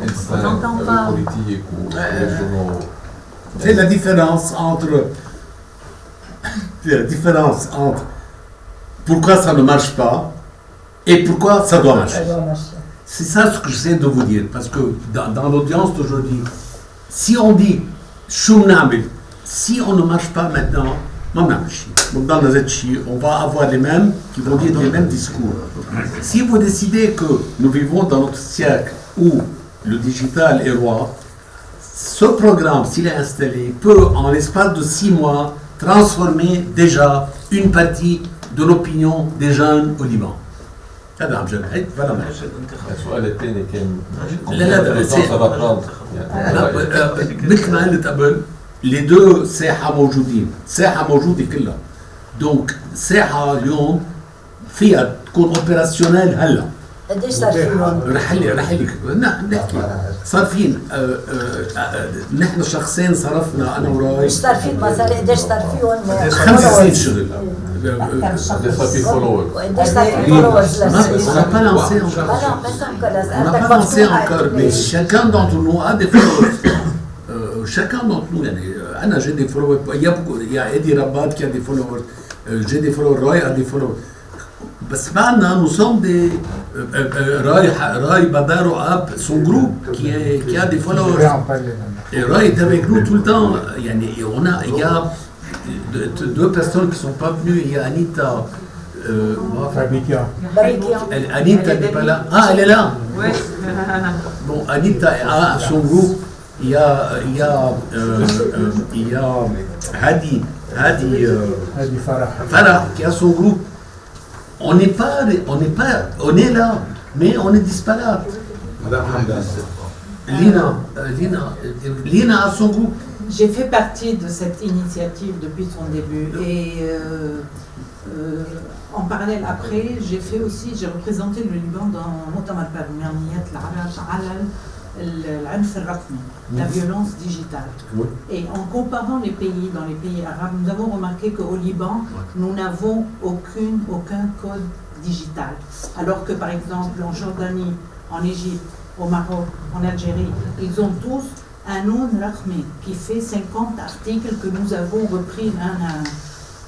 والانسان البوليتيك والريجونال. C'est la différence entre pourquoi ça ne marche pas et pourquoi ça doit marcher. C'est ça ce que j'essaie de vous dire, parce que dans l'audience d'aujourd'hui, si on dit si on ne marche pas maintenant, on va avoir les mêmes qui vont dire les mêmes discours. Si vous décidez que nous vivons dans notre siècle où le digital est roi, ce programme, s'il est installé, peut en l'espace de 6 mois transformer déjà une partie de l'opinion des jeunes au Liban. هذا عم جد فلا ماشي. السؤال الثاني كان لا مثل ما قلت قبل les deux ساحة موجودين، ساحة موجودة كلها. دونك ساحة اليوم فيها تكون اوبيراسيونيل هلا. قديش صار فيهم؟ رح لك نحكي صار فين نحن شخصين صرفنا انا وراي قديش صار فيهم مصاري قديش صار فيهم 5 سنين شغل قديش صار في فولورز on n'a pas lancé encore mais chacun d'entre nous a des followers chacun d'entre nous Anna, j'ai des followers. Il y a Eddie Rabat qui a des followers. J'ai des followers. Roy a des followers. بس معنا nous sommes des Roy Badaro a son groupe qui a des followers. Et Roy est avec nous tout le temps. Il y a deux personnes qui sont pas venues. Il y a Anita. Anita n'est pas là. Ah, elle est là. Ouais. Bon, Anita a son groupe. Il y a Hadi Farah qui a son groupe. On est là, mais on est disparate. Madame Hamdan. Lina a son groupe. J'ai fait partie de cette initiative depuis son début et en parallèle après, j'ai représenté le Liban dans Moutamar Parmianiyat al-Alal al-Anf al-Raqmi, la violence digitale. Oui. Et en comparant les pays, dans les pays arabes, nous avons remarqué qu'au Liban, nous n'avons aucun code digital. Alors que par exemple en Jordanie, en Égypte, au Maroc, en Algérie, ils ont tous un Noun Raqmi qui fait 50 articles que nous avons repris un à un.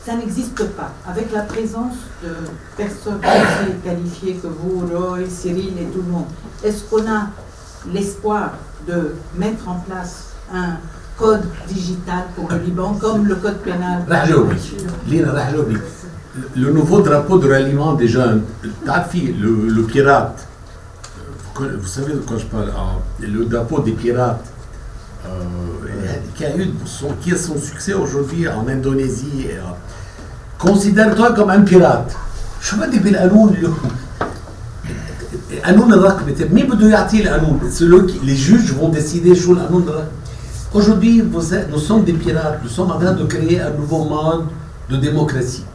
Ça n'existe pas. Avec la présence de personnes aussi qualifiées que vous, Roy, Cyril et tout le monde, est-ce qu'on a l'espoir de mettre en place un code digital pour le Liban, comme le code pénal? Le nouveau drapeau de ralliement des jeunes, le pirate, vous savez de quoi je parle, le drapeau des pirates, qui a son succès aujourd'hui en Indonésie. Considère-toi comme un pirate. Je ne sais pas قانون الرقم مين بده يعطيه القانون؟ Les juges vont décider شو القانون الرقم. Aujourd'hui, nous sommes des pirates. Nous sommes en train de créer un nouveau mode de démocratie.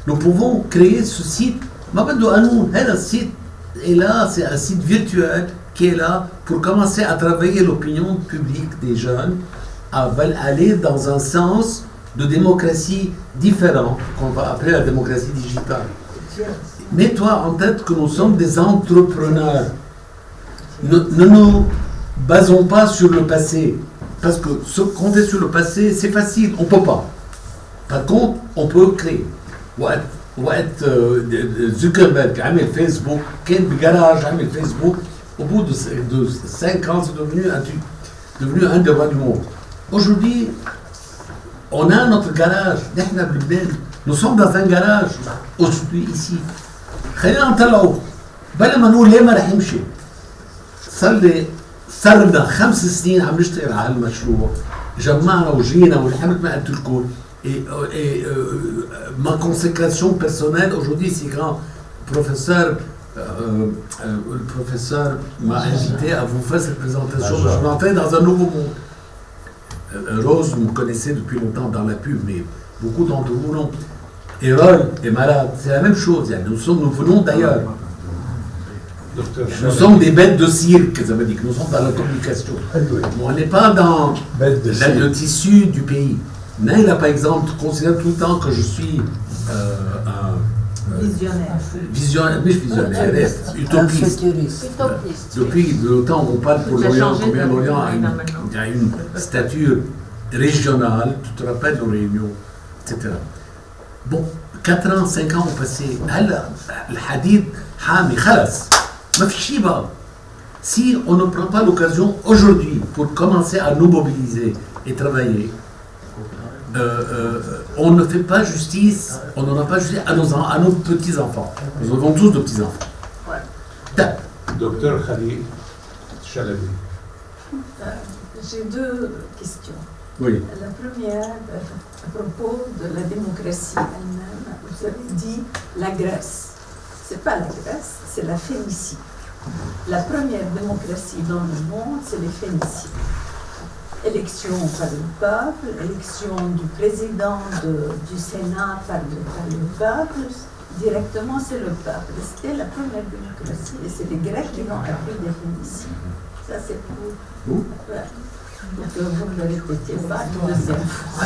Nous pouvons créer ce site. ما بده قانون. هذا السite est là, c'est un site virtuel qui est là pour commencer à travailler l'opinion publique des jeunes, à aller dans un sens de démocratie différent, qu'on va appeler la démocratie digitale. Mets-toi en tête que nous sommes des entrepreneurs. Ne nous basons pas sur le passé. Parce que se compter sur le passé, c'est facile, on ne peut pas. Par contre, on peut créer. Zuckerberg a mis Facebook, Ken Garage a mis Facebook. Au bout de 5 ans, c'est devenu un des rois du monde. Aujourd'hui, on a notre garage. Nous sommes dans un garage aujourd'hui ici. خلينا نطلعوا بلا ما نقول ليه ما رح يمشي. صار لنا 5 سنين عم نشتغل على هالمشروع. جمعنا وجينا والحمد ما قلت لكم. Et ma consécration personnelle aujourd'hui, c'est quand le professeur m'a invité à vous faire cette présentation. Je m'entends dans un nouveau monde. Rose, vous me connaissez depuis longtemps dans la pub, mais beaucoup d'entre vous non. Et Roy est malade, c'est la même chose. Nous venons d'ailleurs. Nous sommes des bêtes de cirque, ça veut dire que nous sommes dans la communication. On n'est pas dans le tissu du pays. Naïla, par exemple, considère tout le temps que je suis visionnaire, utopiste. Depuis le temps où on parle pour l'Orient, combien l'Orient a une stature régionale, tu te rappelles nos réunions, etc. Bon, 4 ans, 5 ans ont passé. Le hadith, Hami, Khalas. Si on ne prend pas l'occasion aujourd'hui pour commencer à nous mobiliser et travailler, on ne fait pas justice, on n'en a pas justice à nos petits-enfants. Nous avons tous de petits-enfants. Docteur Khalil Chalabi. J'ai 2 questions. Oui. La première, à propos de la démocratie elle-même, vous avez dit la Grèce. C'est pas la Grèce, c'est la Phénicie. La première démocratie dans le monde, c'est les Phéniciens. Élection par le peuple, élection du président du Sénat par le peuple, directement c'est le peuple. C'était la première démocratie et c'est les Grecs qui l'ont appris des Phéniciens. Ça c'est pour... Donc vous ne le répétez pas une deuxième fois.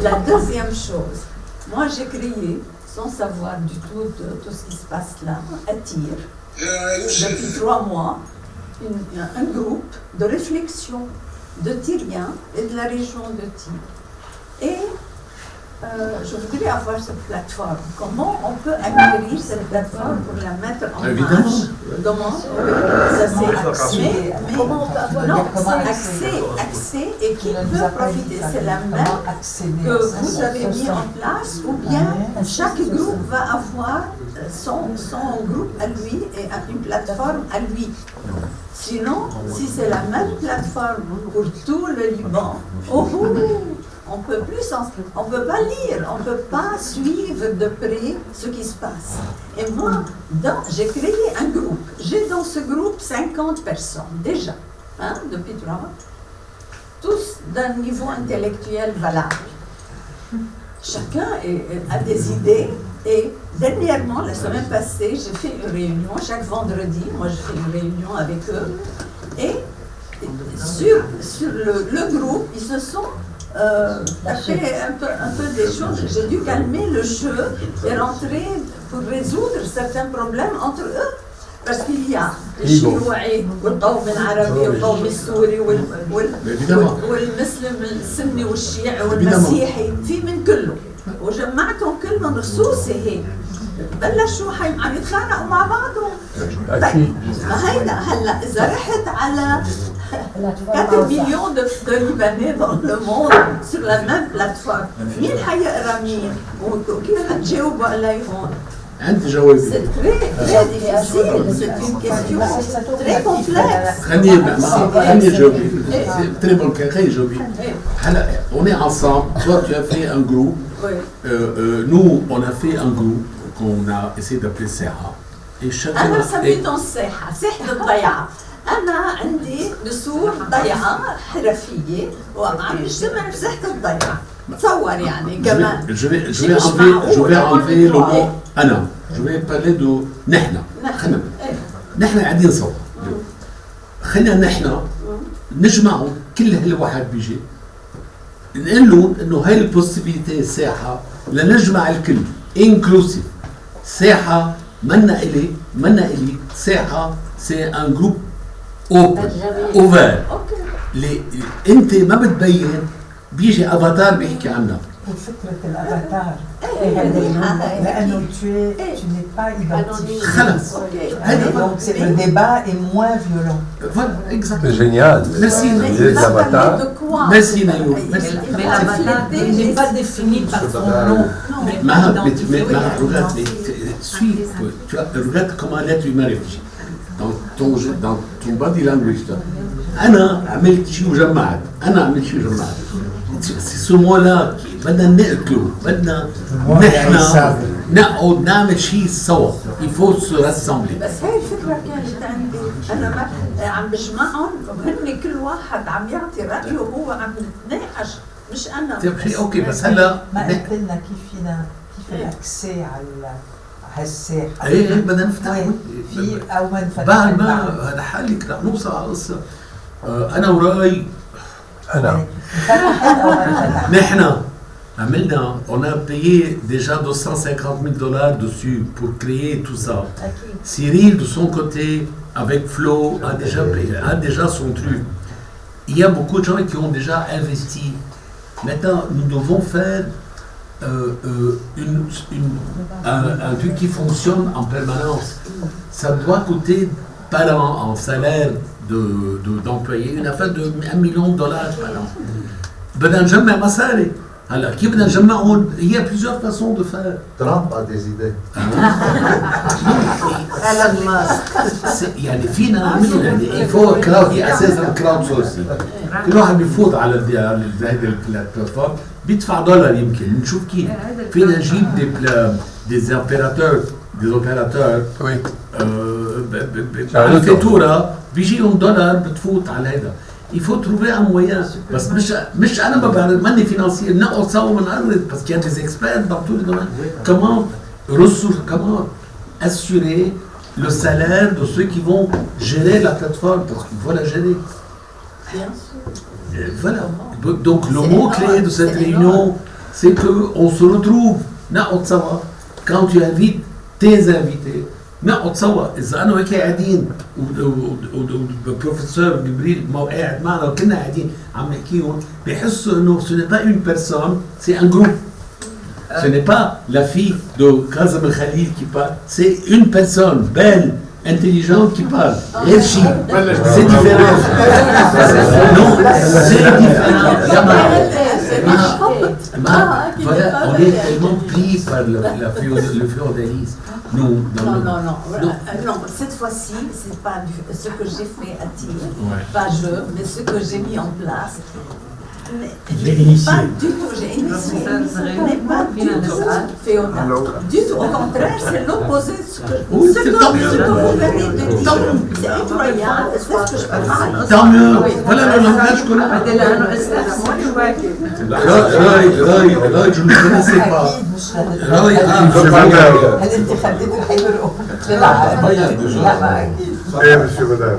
La deuxième chose, moi j'ai créé, sans savoir du tout de tout ce qui se passe là, à Tyr, depuis 3 mois, un groupe de réflexion de Tyrien et de la région de Tyr. Et je voudrais avoir cette plateforme. Comment on peut acquérir cette plateforme pour la mettre en marche? Comment? Oui, ça c'est accès. Mais comment on peut avoir accès et qui peut profiter? C'est la même que vous avez mis en place, ou bien chaque groupe va avoir son groupe à lui et une plateforme à lui. Sinon, si c'est la même plateforme pour tout le Liban, on peut pas lire, on peut pas suivre de près ce qui se passe. Et moi, j'ai créé un groupe. J'ai dans ce groupe 50 personnes déjà, depuis 3 mois, tous d'un niveau intellectuel valable. Chacun a des idées. Et dernièrement, la semaine passée, j'ai fait une réunion, chaque vendredi, moi je fais une réunion avec eux, et sur le groupe, ils se sont fait un peu des choses. J'ai dû calmer le jeu et rentrer pour résoudre certains problèmes entre eux. Parce qu'il y a الشيوعي والقوم العربي والقوم السوري والمسلم السني والشيعي والمسيحي في من كله وجمعتهم كلهم رصوصي هيك بلشوا عم يتخانقوا مع بعضهم. طيب ما هيدا هلا اذا رحت على 4 millions de Libanais dans le monde sur la même plateforme, مين حيقرا مين وكيف حتجاوبوا عليهم؟ عندي جواب. C'est très difficile, c'est une question très complexe. خليني جاوبك. Très bonne question, خليني جاوبك. هلا on est ensemble. Toi tu as fait un groupe. Nous on a fait un groupe qu'on a essayé d'appeler SEHA. Et chacun. أنا سميتهم ساحة، ساحة الضيعة. أنا عندي نسور ضيعة حرفية وعم نجتمع في ساحة الضيعة. تصور يعني كمان. Je vais enlever le mot أنا. Je vais parler de نحن. نحن قاعدين سوا. خلينا نحن نجمعهم كل هالواحد بيجي نقول لهم إنه هاي البوسيبيليتي ساحة لنجمع الكل inclusive. ساحة منا إلي ساحة c'est un groupe ouvert. انت ما بتبين بيجي افاتار بيحكي عنك. فكرة الافاتار لانه tu n'es pas identifié. خلص. Donc le débat est moins violent. Voilà, exactement. C'est génial. Merci. Merci Nayo. Mais l'avatar n'est pas défini par son nom. Regarde, tu vois, regarde comment l'être humain réfléchit. dans ton body language ده انا عملت شيء وجمعت انا عملت شيء وجمعت ce mot-là بدنا نقتله بدنا نحن نقعد نعمل شيء سوا il faut se rassembler. بس هاي الفكره كانت عندي انا عم بجمعهم وهن كل واحد عم يعطي رايه وهو عم نتناقش مش انا اوكي بس هلا ما قلت لنا كيف الاكسي على هالساحه. ايه بدنا نفتح في او ما نفتح بعد ما هذا حالك رح نوصل على القصه. انا وراي انا نحن عملنا on a payé déjà $250,000 dessus pour créer tout ça. Cyril de son côté avec Flo a déjà son truc. Il y a beaucoup de gens qui ont déjà investi. Maintenant nous devons faire un truc qui fonctionne en permanence. Ça doit coûter par an en salaire d'employés une affaire de $1 million par an. بدنا نجمع مصاري. هلا كيف بدنا نجمعهم؟ il y a plusieurs façons de faire. Trump a des idées. يعني فينا نعمل يعني يفوت كراود هي اساسا كراود سورسينج. كل واحد بيفوت على هذه البلاتفورم بيدفع $1 يمكن نشوف كيف فينا نجيب des opérateurs بالفاتوره بيجيهم $1 بتفوت على هذا. Il faut trouver un moyen. بس مش انا ما بعرف ماني فينانسير نقعد سوا ونعرض parce qu'il y a des experts dans tous les domaines. Comment assurer le salaire de ceux qui vont gérer la plateforme parce qu'il faut la gérer. Bien sûr. Voilà. Donc le mot clé de cette réunion, c'est que on se retrouve نقعد سوا. Quand tu invites tes invités, لا اتصور اذا انا وهيك قاعدين والبروفيسور جبريل ما قاعد معنا وكنا قاعدين عم نحكيهم بيحسوا انه ce n'est pas une personne, c'est un groupe. Ce n'est pas la fille de Kazem El-Khalil qui parle, c'est une personne belle, intelligente qui parle. غير شيء. C'est différent. Non, c'est différent. Voilà, on est tellement pris par le féodalisme. Non, cette fois-ci, c'est pas ce que j'ai fait à Tir, pas je, mais ce que j'ai mis en place. J'ai initié. Pas du tout, j'ai initié. Ce n'est pas du tout féodal. Du tout, au contraire, c'est l'opposé de ce que vous venez de dire. C'est incroyable, c'est ce que je pense. Tant mieux. Voilà le langage qu'on a. Roy, je ne connaissais pas. Roy, ايه monsieur Badar.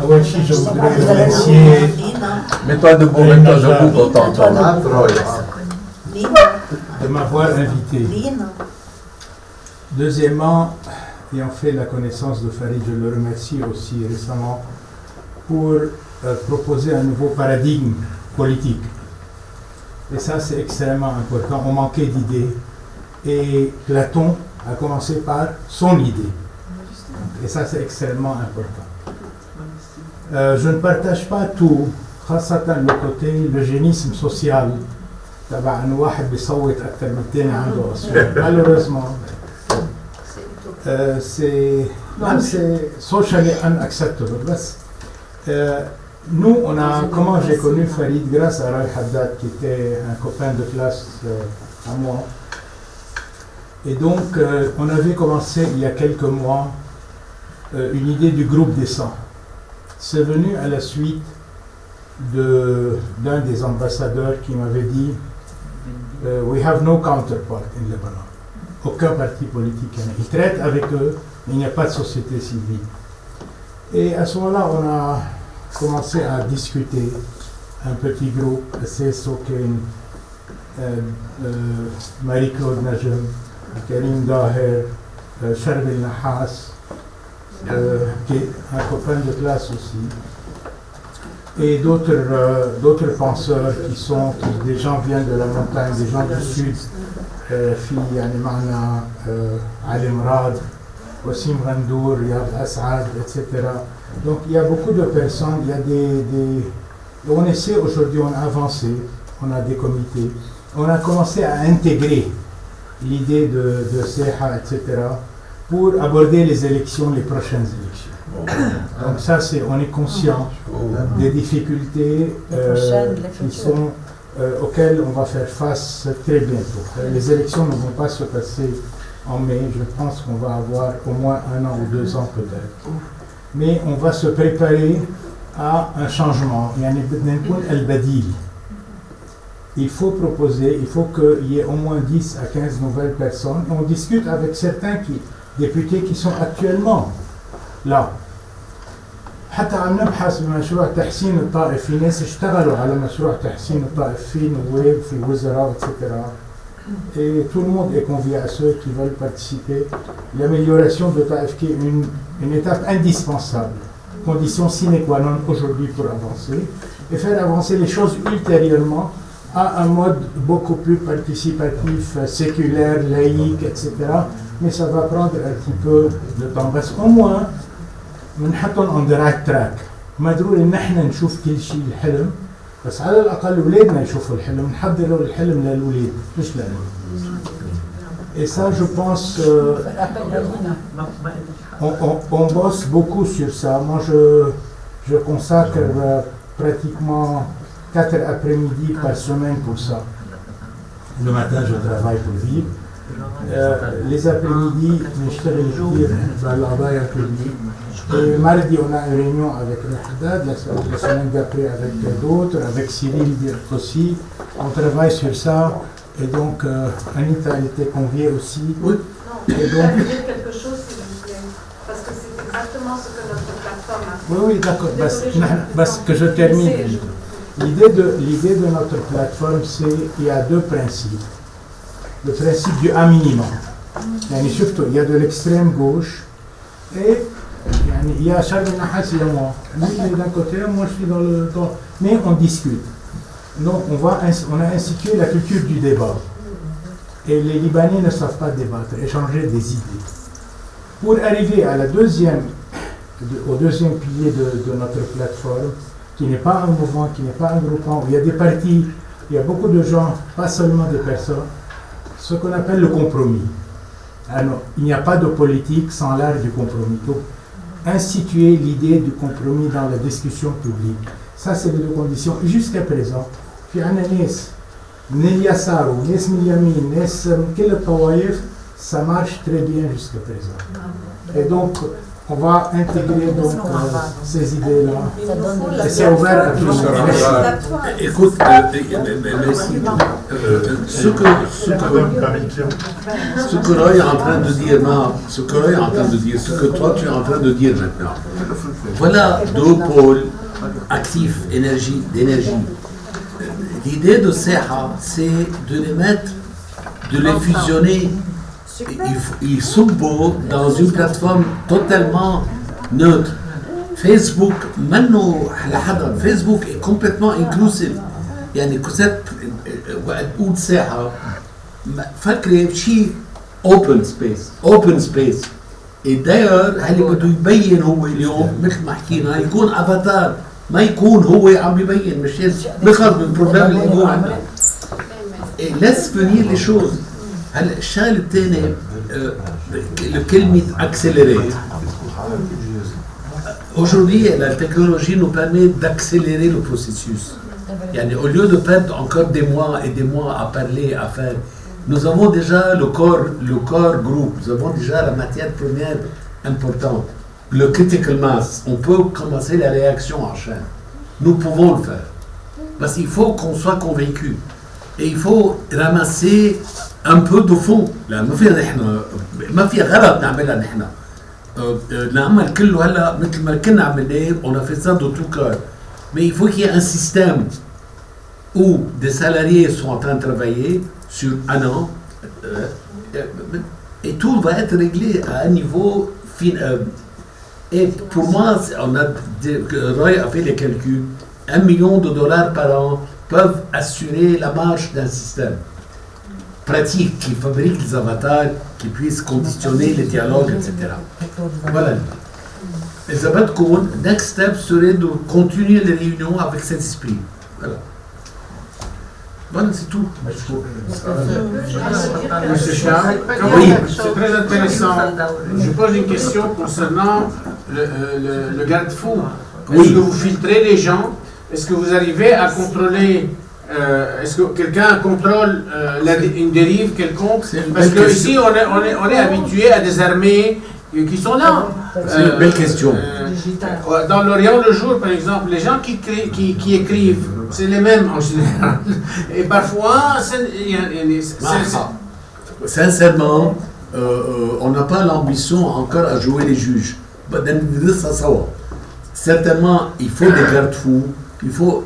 أول شيء je voudrais remercier Mets-toi debout, on t'entend. de m'avoir invité. Deuxièmement, ayant fait la connaissance de Farid, je le remercie aussi récemment pour proposer un nouveau paradigme politique. Et ça, c'est extrêmement important. On manquait d'idées. Et Platon a commencé par son idée. Et ça, c'est extrêmement important. Je ne partage pas tout, خاصة le côté l'eugénisme social. تبع انه واحد بيصوت اكثر من الثاني عنده اصوات. Malheureusement, c'est socially unacceptable. بس nous, comment j'ai connu Farid grâce à Roy Haddad qui était un copain de classe à moi. Et donc, on avait commencé il y a quelques mois une idée du groupe des 100. C'est venu à la suite d'un des ambassadeurs qui m'avait dit we have no counterpart in Lebanon. Aucun parti politique. Ils traitent avec eux, mais il n'y a pas de société civile. Et à ce moment-là, on a commencé à discuter un petit groupe, c'est Sokin, Marie-Claude Najem, Karim Daher, Charles Nahas, qui est un copain de classe aussi, et d'autres penseurs des gens viennent de la montagne, des gens du sud, يعني معنا علي مراد, Wassim Randour, Riyad As'ad, etc. Donc il y a beaucoup de personnes, il y a on essaie aujourd'hui, on a avancé, on a des comités, on a commencé à intégrer l'idée de Seha, etc. pour aborder les élections, les prochaines élections. Donc ça, on est conscient des difficultés auxquelles on va faire face très bientôt. Les élections ne vont pas se passer en mai, je pense qu'on va avoir au moins 1 an ou 2 ans peut-être. Mais on va se préparer à un changement. Il faut proposer, il faut qu'il y ait au moins 10 à 15 nouvelles personnes. On discute avec certains députés qui sont actuellement là. حتى عم نبحث بمشروع تحسين الطائف، في ناس اشتغلوا على مشروع تحسين الطائف في نواب في وزراء etc. Et tout le monde est convié à ceux qui veulent participer. L'amélioration de Taif qui est une étape indispensable, condition sine qua non aujourd'hui pour avancer et faire avancer les choses ultérieurement à un mode beaucoup plus participatif, séculaire, laïque, etc. Mais ça va prendre un petit peu de temps. Parce qu'au moins, بنحطهم on the right track. ما ضروري ان احنا نشوف كل شيء الحلم، بس على الاقل اولادنا يشوفوا الحلم، نحضر الحلم للولاد مش لنا. Et ça, je pense, on bosse beaucoup sur ça. Moi, je consacre pratiquement 4 après-midi par semaine pour ça. Le matin, je travaille pour vivre. Les après-midi, je travaille dans l'Arbaïa publique. Et mardi, on a une réunion avec le Haddad, la semaine d'après avec d'autres, avec Cyril aussi. On travaille sur ça. Et donc, Anita a été conviée aussi. Oui. Et donc, je voudrais dire quelque chose, s'il vous plaît, parce que c'est exactement ce que notre plateforme a fait. Oui, d'accord. Parce que je termine. L'idée de notre plateforme, c'est qu'il y a 2 principes. Le principe du A minimum. il y a de l'extrême gauche et il y a Charles Nahas et moi. Lui il est d'un côté, moi je suis dans le... Mais on discute. Donc on a institué la culture du débat. Et les Libanais ne savent pas débattre, échanger des idées. Pour arriver à au deuxième pilier de notre plateforme, qui n'est pas un mouvement, qui n'est pas un groupement, où il y a des partis, il y a beaucoup de gens, pas seulement des personnes, ce qu'on appelle le compromis. Alors, il n'y a pas de politique sans l'art du compromis. Donc, instituer l'idée du compromis dans la discussion publique. Ça, c'est les deux conditions. Jusqu'à présent, ça marche très bien jusqu'à présent. Et donc, on va intégrer donc, ces idées-là. Et c'est ouvert à tout le monde. Écoute, ce que Roy est en train de dire, ce que toi tu es en train de dire maintenant, voilà deux pôles actifs d'énergie. L'idée de Seha, c'est de les mettre, de les fusionner. Ils sont beaux dans une plateforme totalement neutre. Facebook, maintenant, Facebook est complètement inclusive. يعني كنت وقت ساعة فكرة شيء open space. الداير اللي بده يبين هو اليوم مثل ما حكينا يكون افاتار ما يكون هو عم يبين مشان نخرج من البروبلم اللي هو عندنا. laisse venir les choses. هلا الشغله الثانيه كلمه accélérate. Aujourd'hui, la technologie nous permet d'accélérer le processus. Au lieu de perdre encore des mois et des mois à parler, à faire, nous avons déjà le corps groupe, nous avons déjà la matière première importante, le critical mass, on peut commencer la réaction en chaîne. Nous pouvons le faire. Parce qu'il faut qu'on soit convaincu. Et il faut ramasser un peu de fond. ما في غلط نعملها نحن. نعمل كله هلا مثل ما كنا عملناه on a fait ça de tout cœur. Mais il faut qu'il y ait un système où des salariés sont en train de travailler sur un an et tout va être réglé à un niveau et pour moi, Roy a fait les calculs, $1 million par an peuvent assurer la marche d'un système pratique qui fabrique les avatars, qui puisse conditionner les dialogues, etc. Voilà. Le next step serait de continuer les réunions avec cet esprit. Voilà. Voilà, c'est tout. Monsieur Charles, oui, c'est très intéressant. Je pose une question concernant le garde-fou. Est-ce que vous filtrez les gens? Est-ce que vous arrivez à contrôler? Est-ce que quelqu'un contrôle une dérive quelconque? Parce que ici, on est habitué à des armées qui sont là. C'est une belle question. Dans l'Orient le jour, par exemple, les gens qui écrivent, c'est les mêmes en général. Et parfois, sincèrement, on n'a pas l'ambition encore à jouer les juges. Certainement, il faut des garde-fous. Il faut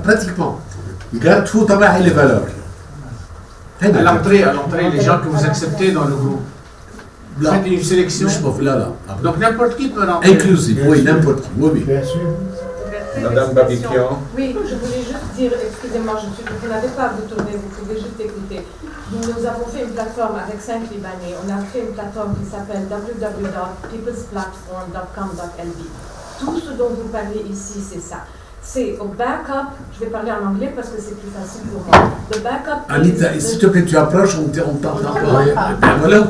pratiquement les garde-fous travaillent les valeurs. À l'entrée, les gens que vous acceptez dans le groupe. Vous faites une sélection. Donc n'importe qui peut rentrer. Inclusif, oui, n'importe qui. Oui, bien sûr. Madame Babikian. Oui, je voulais juste dire, excusez-moi, vous n'avez pas à vous tourner, vous pouvez juste écouter. Nous avons fait une plateforme avec 5 Libanais. On a fait une plateforme qui s'appelle www.peoplesplatform.com.lb. Tout ce dont vous parlez ici, c'est ça. C'est au backup, je vais parler en anglais parce que c'est plus facile pour moi. Le backup. Anita, s'il te plaît, tu approches, on t'entend pas. Voilà.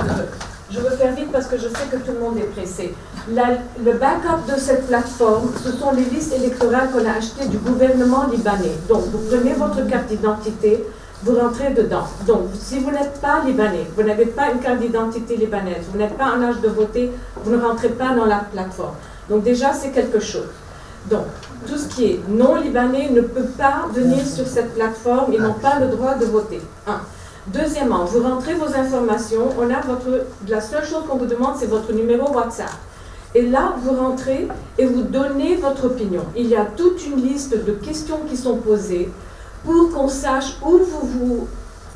Je veux faire vite parce que je sais que tout le monde est pressé. Le backup de cette plateforme, ce sont les listes électorales qu'on a achetées du gouvernement libanais. Donc, vous prenez votre carte d'identité, vous rentrez dedans. Donc, si vous n'êtes pas libanais, vous n'avez pas une carte d'identité libanaise, vous n'êtes pas en âge de voter, vous ne rentrez pas dans la plateforme. Donc, déjà, c'est quelque chose. Donc, tout ce qui est non-libanais ne peut pas venir sur cette plateforme, ils n'ont pas le droit de voter. Deuxièmement, vous rentrez vos informations, la seule chose qu'on vous demande, c'est votre numéro WhatsApp. Et là, vous rentrez et vous donnez votre opinion. Il y a toute une liste de questions qui sont posées pour qu'on sache où vous vous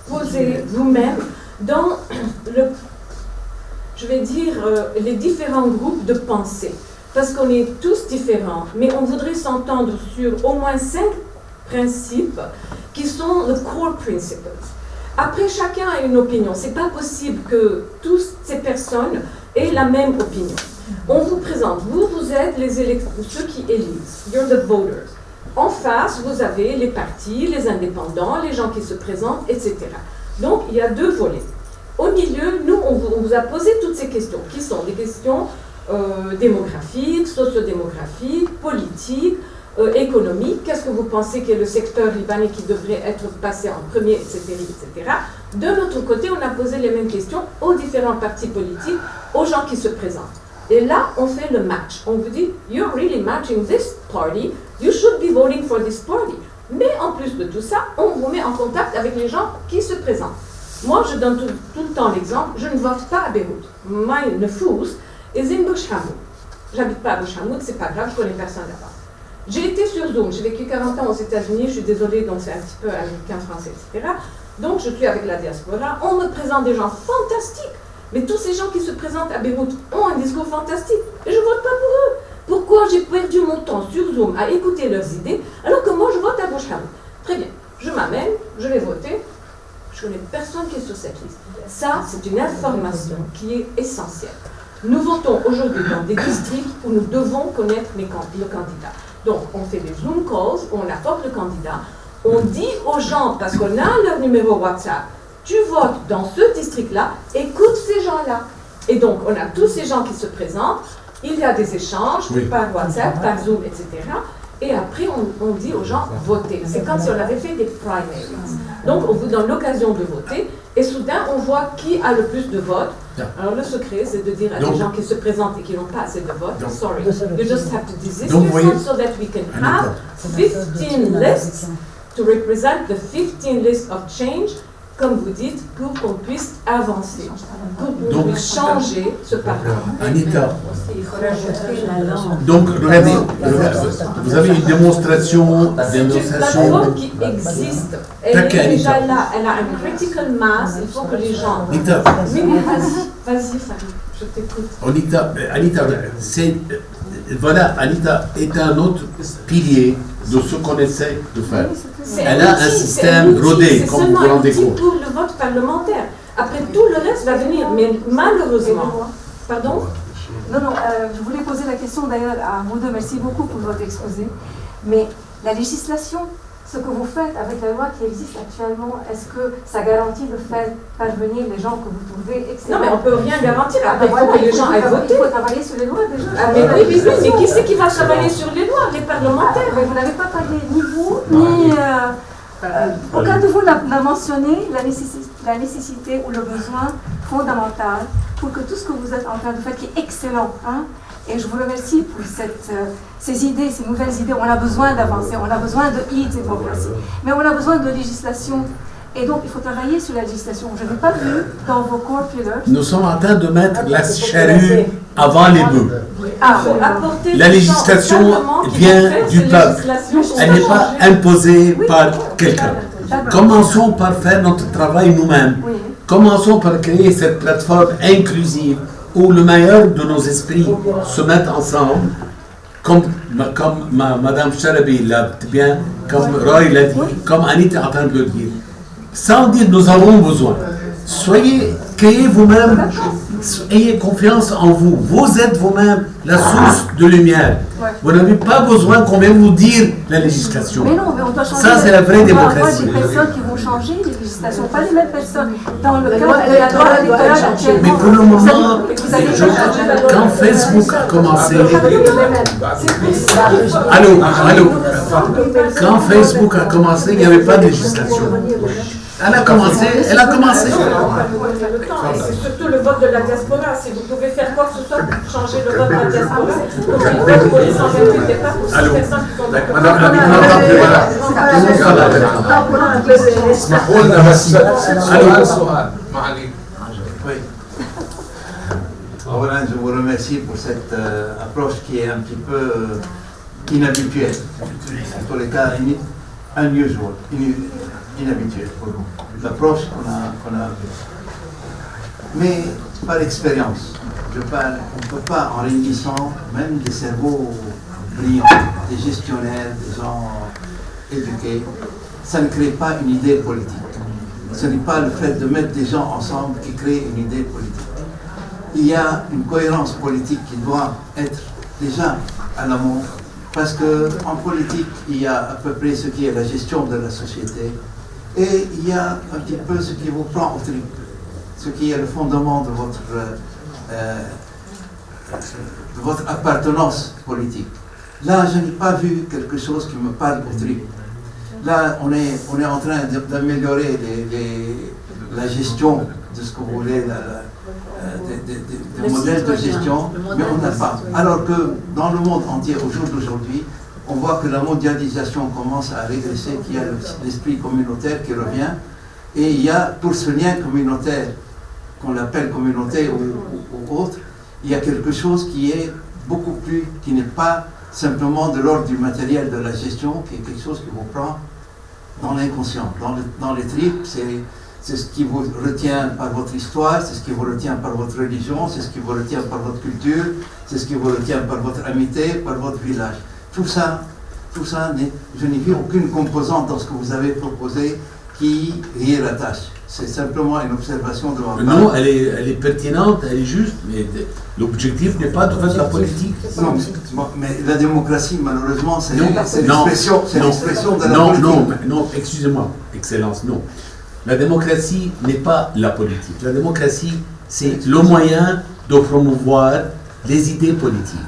posez vous-même dans je vais dire, les différents groupes de pensée. Parce qu'on est tous différents, mais on voudrait s'entendre sur au moins 5 principes qui sont le core principles. Après, chacun a une opinion. C'est pas possible que toutes ces personnes aient la même opinion. On vous présente, vous êtes les électeurs, ceux qui élisent. You're the voters. En face, vous avez les partis, les indépendants, les gens qui se présentent, etc. Donc, il y a 2 volets. Au milieu, nous, on vous a posé toutes ces questions, qui sont des questions démographiques, sociodémographiques, politiques, économiques. Qu'est-ce que vous pensez qu'est le secteur libanais qui devrait être passé en premier, etc., etc. De notre côté, on a posé les mêmes questions aux différents partis politiques, aux gens qui se présentent. Et là, on fait le match. On vous dit, you're really matching this party, you should be voting for this party. Mais en plus de tout ça, on vous met en contact avec les gens qui se présentent. Moi, je donne tout le temps l'exemple, je ne vote pas à Beyrouth. My nefous is in Bush Hamoud. J'habite pas à Bush Hamoud, c'est pas grave, je connais personne là-bas. J'ai été sur Zoom, j'ai vécu 40 ans aux États-Unis, je suis désolée, donc c'est un petit peu américain, français, etc. Donc je suis avec la diaspora, on me présente des gens fantastiques, mais tous ces gens qui se présentent à Beyrouth ont un discours fantastique, et je vote pas pour eux. Pourquoi j'ai perdu mon temps sur Zoom à écouter leurs idées, alors que moi je vote à Bush Hamoud? Très bien, je m'amène, je vais voter. Je connais personne qui est sur cette liste. Ça, c'est une information qui est essentielle. Nous votons aujourd'hui dans des districts où nous devons connaître le candidat. Donc, on fait des Zoom calls, on apporte le candidat, on dit aux gens, parce qu'on a leur numéro WhatsApp, tu votes dans ce district-là, écoute ces gens-là. Et donc, on a tous ces gens qui se présentent, il y a des échanges par WhatsApp, par Zoom, etc. Et après, on dit aux gens, votez. C'est comme si on avait fait des primaries. Donc, on vous donne l'occasion de voter, et soudain, on voit qui a le plus de votes. Alors, le secret, c'est de dire à des gens qui se présentent et qui n'ont pas assez de votes, sorry, you just have to desist yourself so that we can have 15 lists to represent the 15 lists of change, comme vous dites, pour qu'on puisse avancer, pour qu'on puisse changer ce parcours. Anita, Il faut rajouter la langue. donc regardez, vous avez une démonstration. C'est une plateforme qui existe. Elle est déjà là, elle a un critical mass, il faut que les gens... Anita. Mais vas-y, Farid, je t'écoute. Anita, voilà, Anita est un autre pilier de ce qu'on essaie de faire. Elle a un système rodé, comme vous vous rendez compte. Pour le vote parlementaire. Après, tout le reste va venir, mais malheureusement... Pardon? Non, je voulais poser la question d'ailleurs à vous deux. Merci beaucoup pour votre exposé. Mais la législation, ce que vous faites avec la loi qui existe actuellement, est-ce que ça garantit de faire parvenir les gens que vous trouvez excellents? Non, mais on ne peut rien garantir. Après, il faut que les gens aillent voter. Il faut travailler sur les lois déjà. Mais oui, mais qui c'est qui va travailler sur les lois? Les parlementaires. Mais vous n'avez pas parlé ni vous, ni... aucun de vous n'a mentionné la nécessité ou le besoin fondamental pour que tout ce que vous êtes en train de faire, qui est excellent, hein, et je vous remercie pour ces idées, ces nouvelles idées. On a besoin d'avancer, on a besoin de e-démocratie, mais on a besoin de législation. Et donc, il faut travailler sur la législation. Je n'ai pas vu dans vos core pillars... Nous sommes en train de mettre la charrue avant les bœufs. La législation vient du peuple. Elle n'est pas imposée par quelqu'un. Commençons par faire notre travail nous-mêmes. Commençons par créer cette plateforme inclusive où le meilleur de nos esprits se mettent ensemble, comme Mme Charabi l'a dit bien, comme Roy l'a dit, comme Anita est en train de le dire. Sans dire nous avons besoin. Créez vous-même, ayez confiance en vous. Vous êtes vous-même la source de lumière. Vous n'avez pas besoin qu'on vienne vous dire la législation. Mais non, mais on doit changer. Ça, c'est la vraie démocratie. On va avoir des personnes qui vont changer les législations, pas les mêmes personnes. Dans le cadre de la loi électorale actuellement. Mais pour le moment, quand Facebook a commencé... Allô. Quand Facebook a commencé, il n'y avait pas de législation. Elle a commencé. C'est surtout le vote de la diaspora. Si vous pouvez faire quoi que ce soit pour changer le vote de la diaspora, pour les 128 départs, pour 6 personnes qui sont Roland, je vous remercie pour cette approche qui est un petit peu inhabituelle. En tous les cas, unusual, inhabituelle pour nous. L'approche qu'on a mais par expérience. Je parle, on ne peut pas, en réunissant même des cerveaux brillants, des gestionnaires, des gens éduqués, ça ne crée pas une idée politique. Ce n'est pas le fait de mettre des gens ensemble qui crée une idée politique. Il y a une cohérence politique qui doit être déjà à l'amont, parce qu'en politique, il y a à peu près ce qui est la gestion de la société, et il y a un petit peu ce qui vous prend au trip, ce qui est le fondement de votre appartenance politique. Là, je n'ai pas vu quelque chose qui me parle au trip. Là, on est en train d'améliorer la gestion de ce que vous voulez, des modèles de gestion, mais on n'a pas. Alors que dans le monde entier, au jour d'aujourd'hui, on voit que la mondialisation commence à régresser, qu'il y a l'esprit communautaire qui revient, et il y a, pour ce lien communautaire, qu'on l'appelle communauté ou autre, il y a quelque chose qui est beaucoup plus, qui n'est pas simplement de l'ordre du matériel de la gestion, qui est quelque chose qui vous prend dans l'inconscient, dans les tripes. C'est ce qui vous retient par votre histoire, c'est ce qui vous retient par votre religion, c'est ce qui vous retient par votre culture, c'est ce qui vous retient par votre amitié, par votre village. Tout ça, je n'ai vu aucune composante dans ce que vous avez proposé qui y rattache. C'est simplement une observation de ma part. Non, elle est pertinente, elle est juste, mais l'objectif n'est pas de faire de la politique. Non, mais la démocratie, malheureusement, c'est l'expression de la politique. Non, excusez-moi, Excellence, non. La démocratie n'est pas la politique. La démocratie, c'est le moyen de promouvoir les idées politiques.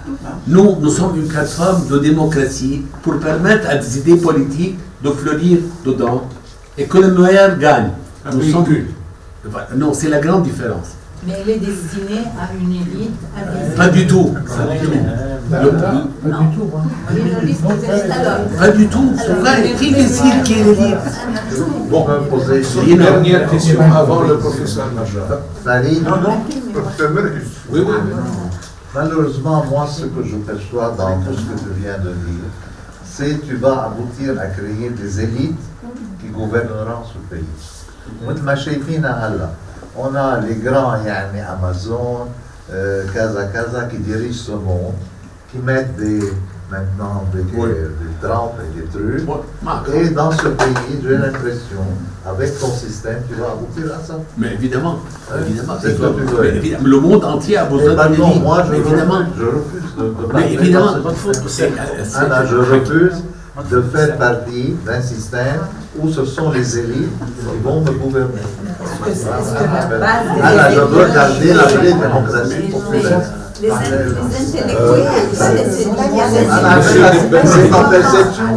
Nous sommes une plateforme de démocratie pour permettre à des idées politiques de fleurir dedans et que le meilleur gagne. Non, c'est la grande différence. Mais elle est destinée à une élite. Pas du tout. Pas du tout. Qui décide qui est l'élite? Bon, poser une dernière question avant le professeur Major. Oui. Malheureusement, moi, ce que je perçois dans tout ce que tu viens de dire, c'est que tu vas aboutir à créer des élites qui gouverneront ce pays. مثل ما شايفين هلا on a les grands يعني Amazon كذا qui dirigent ce monde qui mettent maintenant des trampes et des trucs et dans ce pays j'ai l'impression avec ton système tu vas aboutir à ça. Mais évidemment, c'est ce que tu veux. Le monde entier a besoin de l'élite. Moi je refuse je refuse de faire partie d'un système où ce sont les élites qui vont me gouverner. Je veux garder la vraie démocratie populaire. Les intellectuels, c'est ma perception.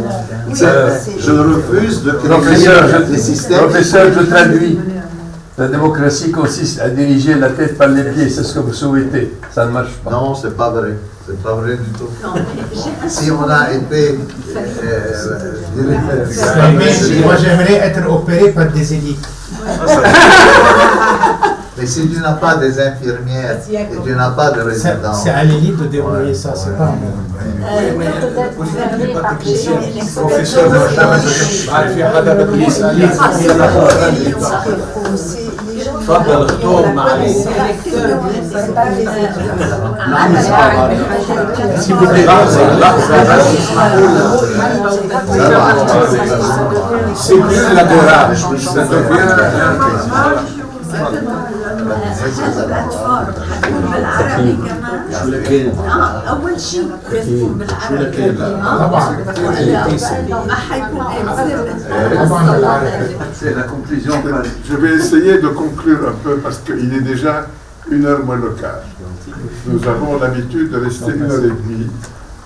Je refuse de créer des systèmes. Professeur, je traduis. La démocratie consiste à diriger la tête par les pieds, c'est ce que vous souhaitez. Ça ne marche pas. Non, c'est pas vrai. C'est pas vrai du tout. Si on a été... moi j'aimerais être opéré par des élites. Mais si tu n'as pas des infirmières et tu n'as pas de résidents... C'est à l'élite de débrouiller ça, c'est pas... Professeur تفضل دكتور معلش c'est plus la courage, ça devient اول شيء بيكون بالعربي ما حيكون C'est la conclusion. Je vais essayer de conclure un peu parce qu'il est déjà 1h moins le quart. Nous avons l'habitude de rester 1h30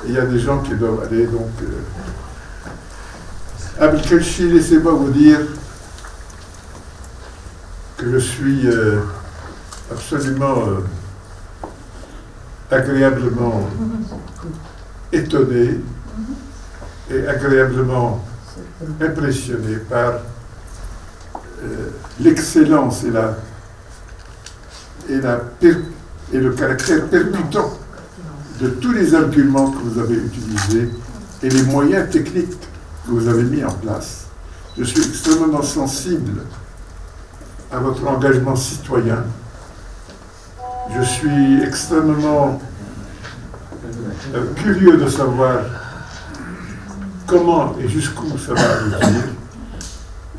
et il y a des gens qui doivent aller donc. Abdelkachi, laissez-moi vous dire que je suis absolument agréablement étonné et agréablement impressionné par l'excellence et le caractère percutant de tous les arguments que vous avez utilisés et les moyens techniques que vous avez mis en place. Je suis extrêmement sensible à votre engagement citoyen Je suis extrêmement curieux de savoir comment et jusqu'où ça va aboutir.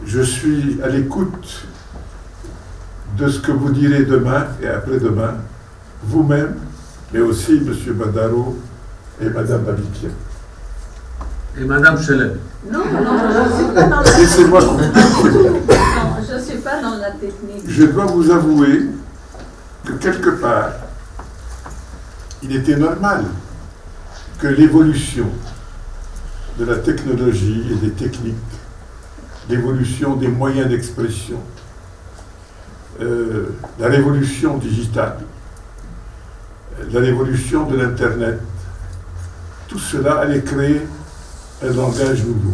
Je suis à l'écoute de ce que vous direz demain et après-demain, vous-même, mais aussi M. Badaro et Mme Babikia. Et Mme Chelem. Non, je ne suis pas dans la Laissez-moi technique. Non, je ne suis pas dans la technique. Je dois vous avouer que quelque part, il était normal que l'évolution de la technologie et des techniques, l'évolution des moyens d'expression, la révolution digitale, la révolution de l'Internet, tout cela allait créer un langage nouveau,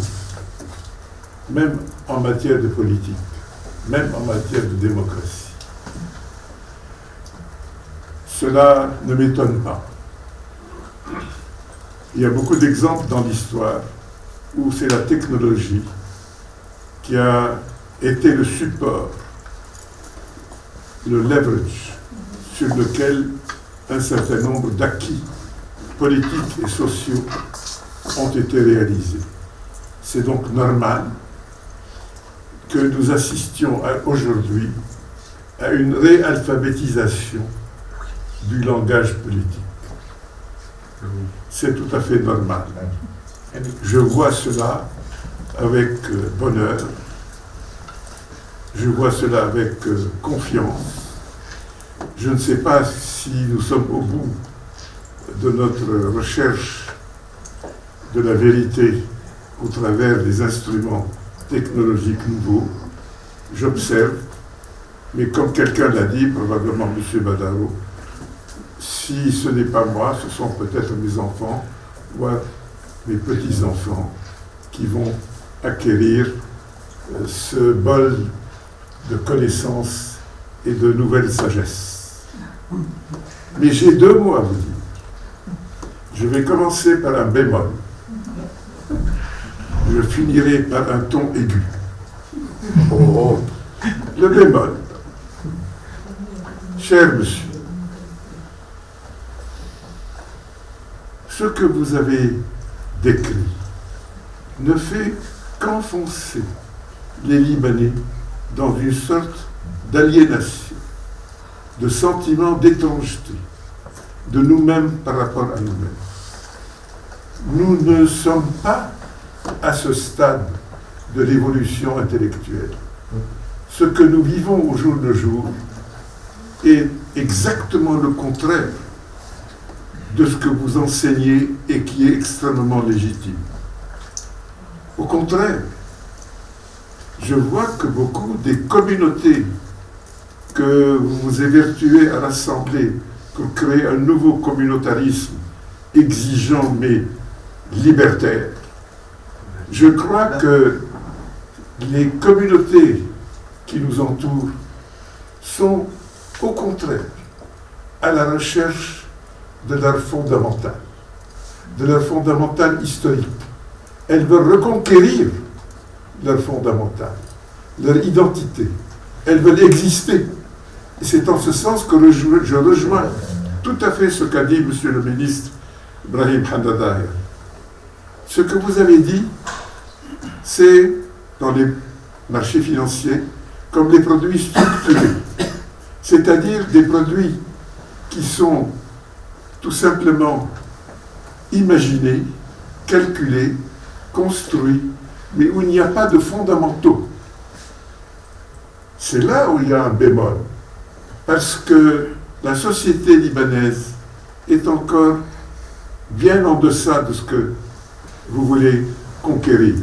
même en matière de politique, même en matière de démocratie. Cela ne m'étonne pas. Il y a beaucoup d'exemples dans l'histoire où c'est la technologie qui a été le support, le leverage sur lequel un certain nombre d'acquis politiques et sociaux ont été réalisés. C'est donc normal que nous assistions aujourd'hui à une réalphabétisation du langage politique. C'est tout à fait normal. Je vois cela avec bonheur, je vois cela avec confiance. Je ne sais pas si nous sommes au bout de notre recherche de la vérité au travers des instruments technologiques nouveaux. J'observe, mais comme quelqu'un l'a dit, probablement M. Badaro, si ce n'est pas moi, ce sont peut-être mes enfants, voire mes petits-enfants, qui vont acquérir ce bol de connaissances et de nouvelles sagesses. Mais j'ai deux mots à vous dire. Je vais commencer par un bémol. Je finirai par un ton aigu. Oh. Le bémol. Cher monsieur, ce que vous avez décrit ne fait qu'enfoncer les Libanais dans une sorte d'aliénation, de sentiment d'étrangeté de nous-mêmes par rapport à nous-mêmes. Nous ne sommes pas à ce stade de l'évolution intellectuelle. Ce que nous vivons au jour le jour est exactement le contraire de ce que vous enseignez et qui est extrêmement légitime. Au contraire, je vois que beaucoup des communautés que vous vous évertuez à rassembler pour créer un nouveau communautarisme exigeant mais libertaire, je crois que les communautés qui nous entourent sont au contraire à la recherche de leur fondamental historique. Elles veulent reconquérir leur fondamental, leur identité. Elles veulent exister. Et c'est en ce sens que je rejoins tout à fait ce qu'a dit M. le ministre Brahim Handadaï. Ce que vous avez dit, c'est dans les marchés financiers comme les produits structurés, c'est-à-dire des produits qui sont tout simplement imaginés, calculés, construits, mais où il n'y a pas de fondamentaux. C'est là où il y a un bémol, parce que la société libanaise est encore bien en deçà de ce que vous voulez conquérir.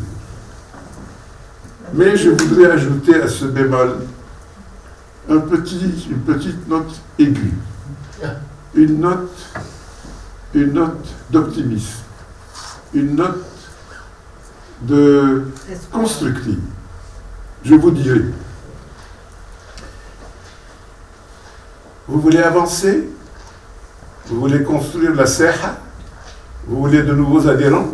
Mais je voudrais ajouter à ce bémol une petite note aiguë, une note d'optimisme, une note de constructive. Je vous dirai, vous voulez avancer, vous voulez construire la Seha, vous voulez de nouveaux adhérents,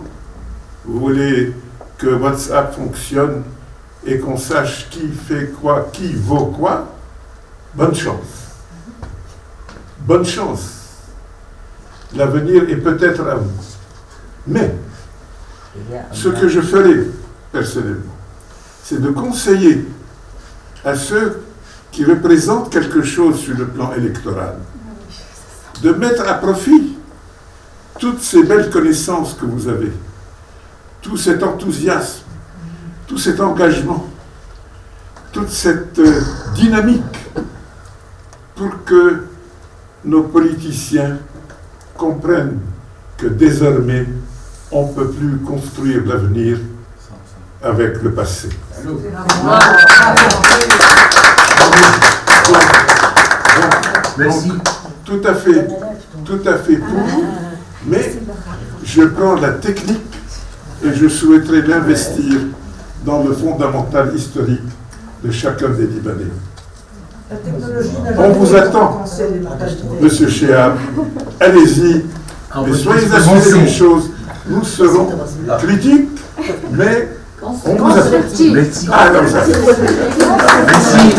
vous voulez que WhatsApp fonctionne et qu'on sache qui fait quoi, qui vaut quoi, bonne chance. bonne chance. L'avenir est peut-être à vous. Mais, ce que je ferai personnellement, c'est de conseiller à ceux qui représentent quelque chose sur le plan électoral, de mettre à profit toutes ces belles connaissances que vous avez, tout cet enthousiasme, tout cet engagement, toute cette dynamique pour que nos politiciens comprennent que désormais, on ne peut plus construire l'avenir avec le passé. Merci. Tout à fait pour, mais je prends la technique et je souhaiterais l'investir dans le fondamental historique de chacun des Libanais. On vous attend, Monsieur Chehab. Allez-y, mais soyez assurés d'une chose, nous serons critiques, mais on vous attend. Merci. Ah, non, ça. Merci.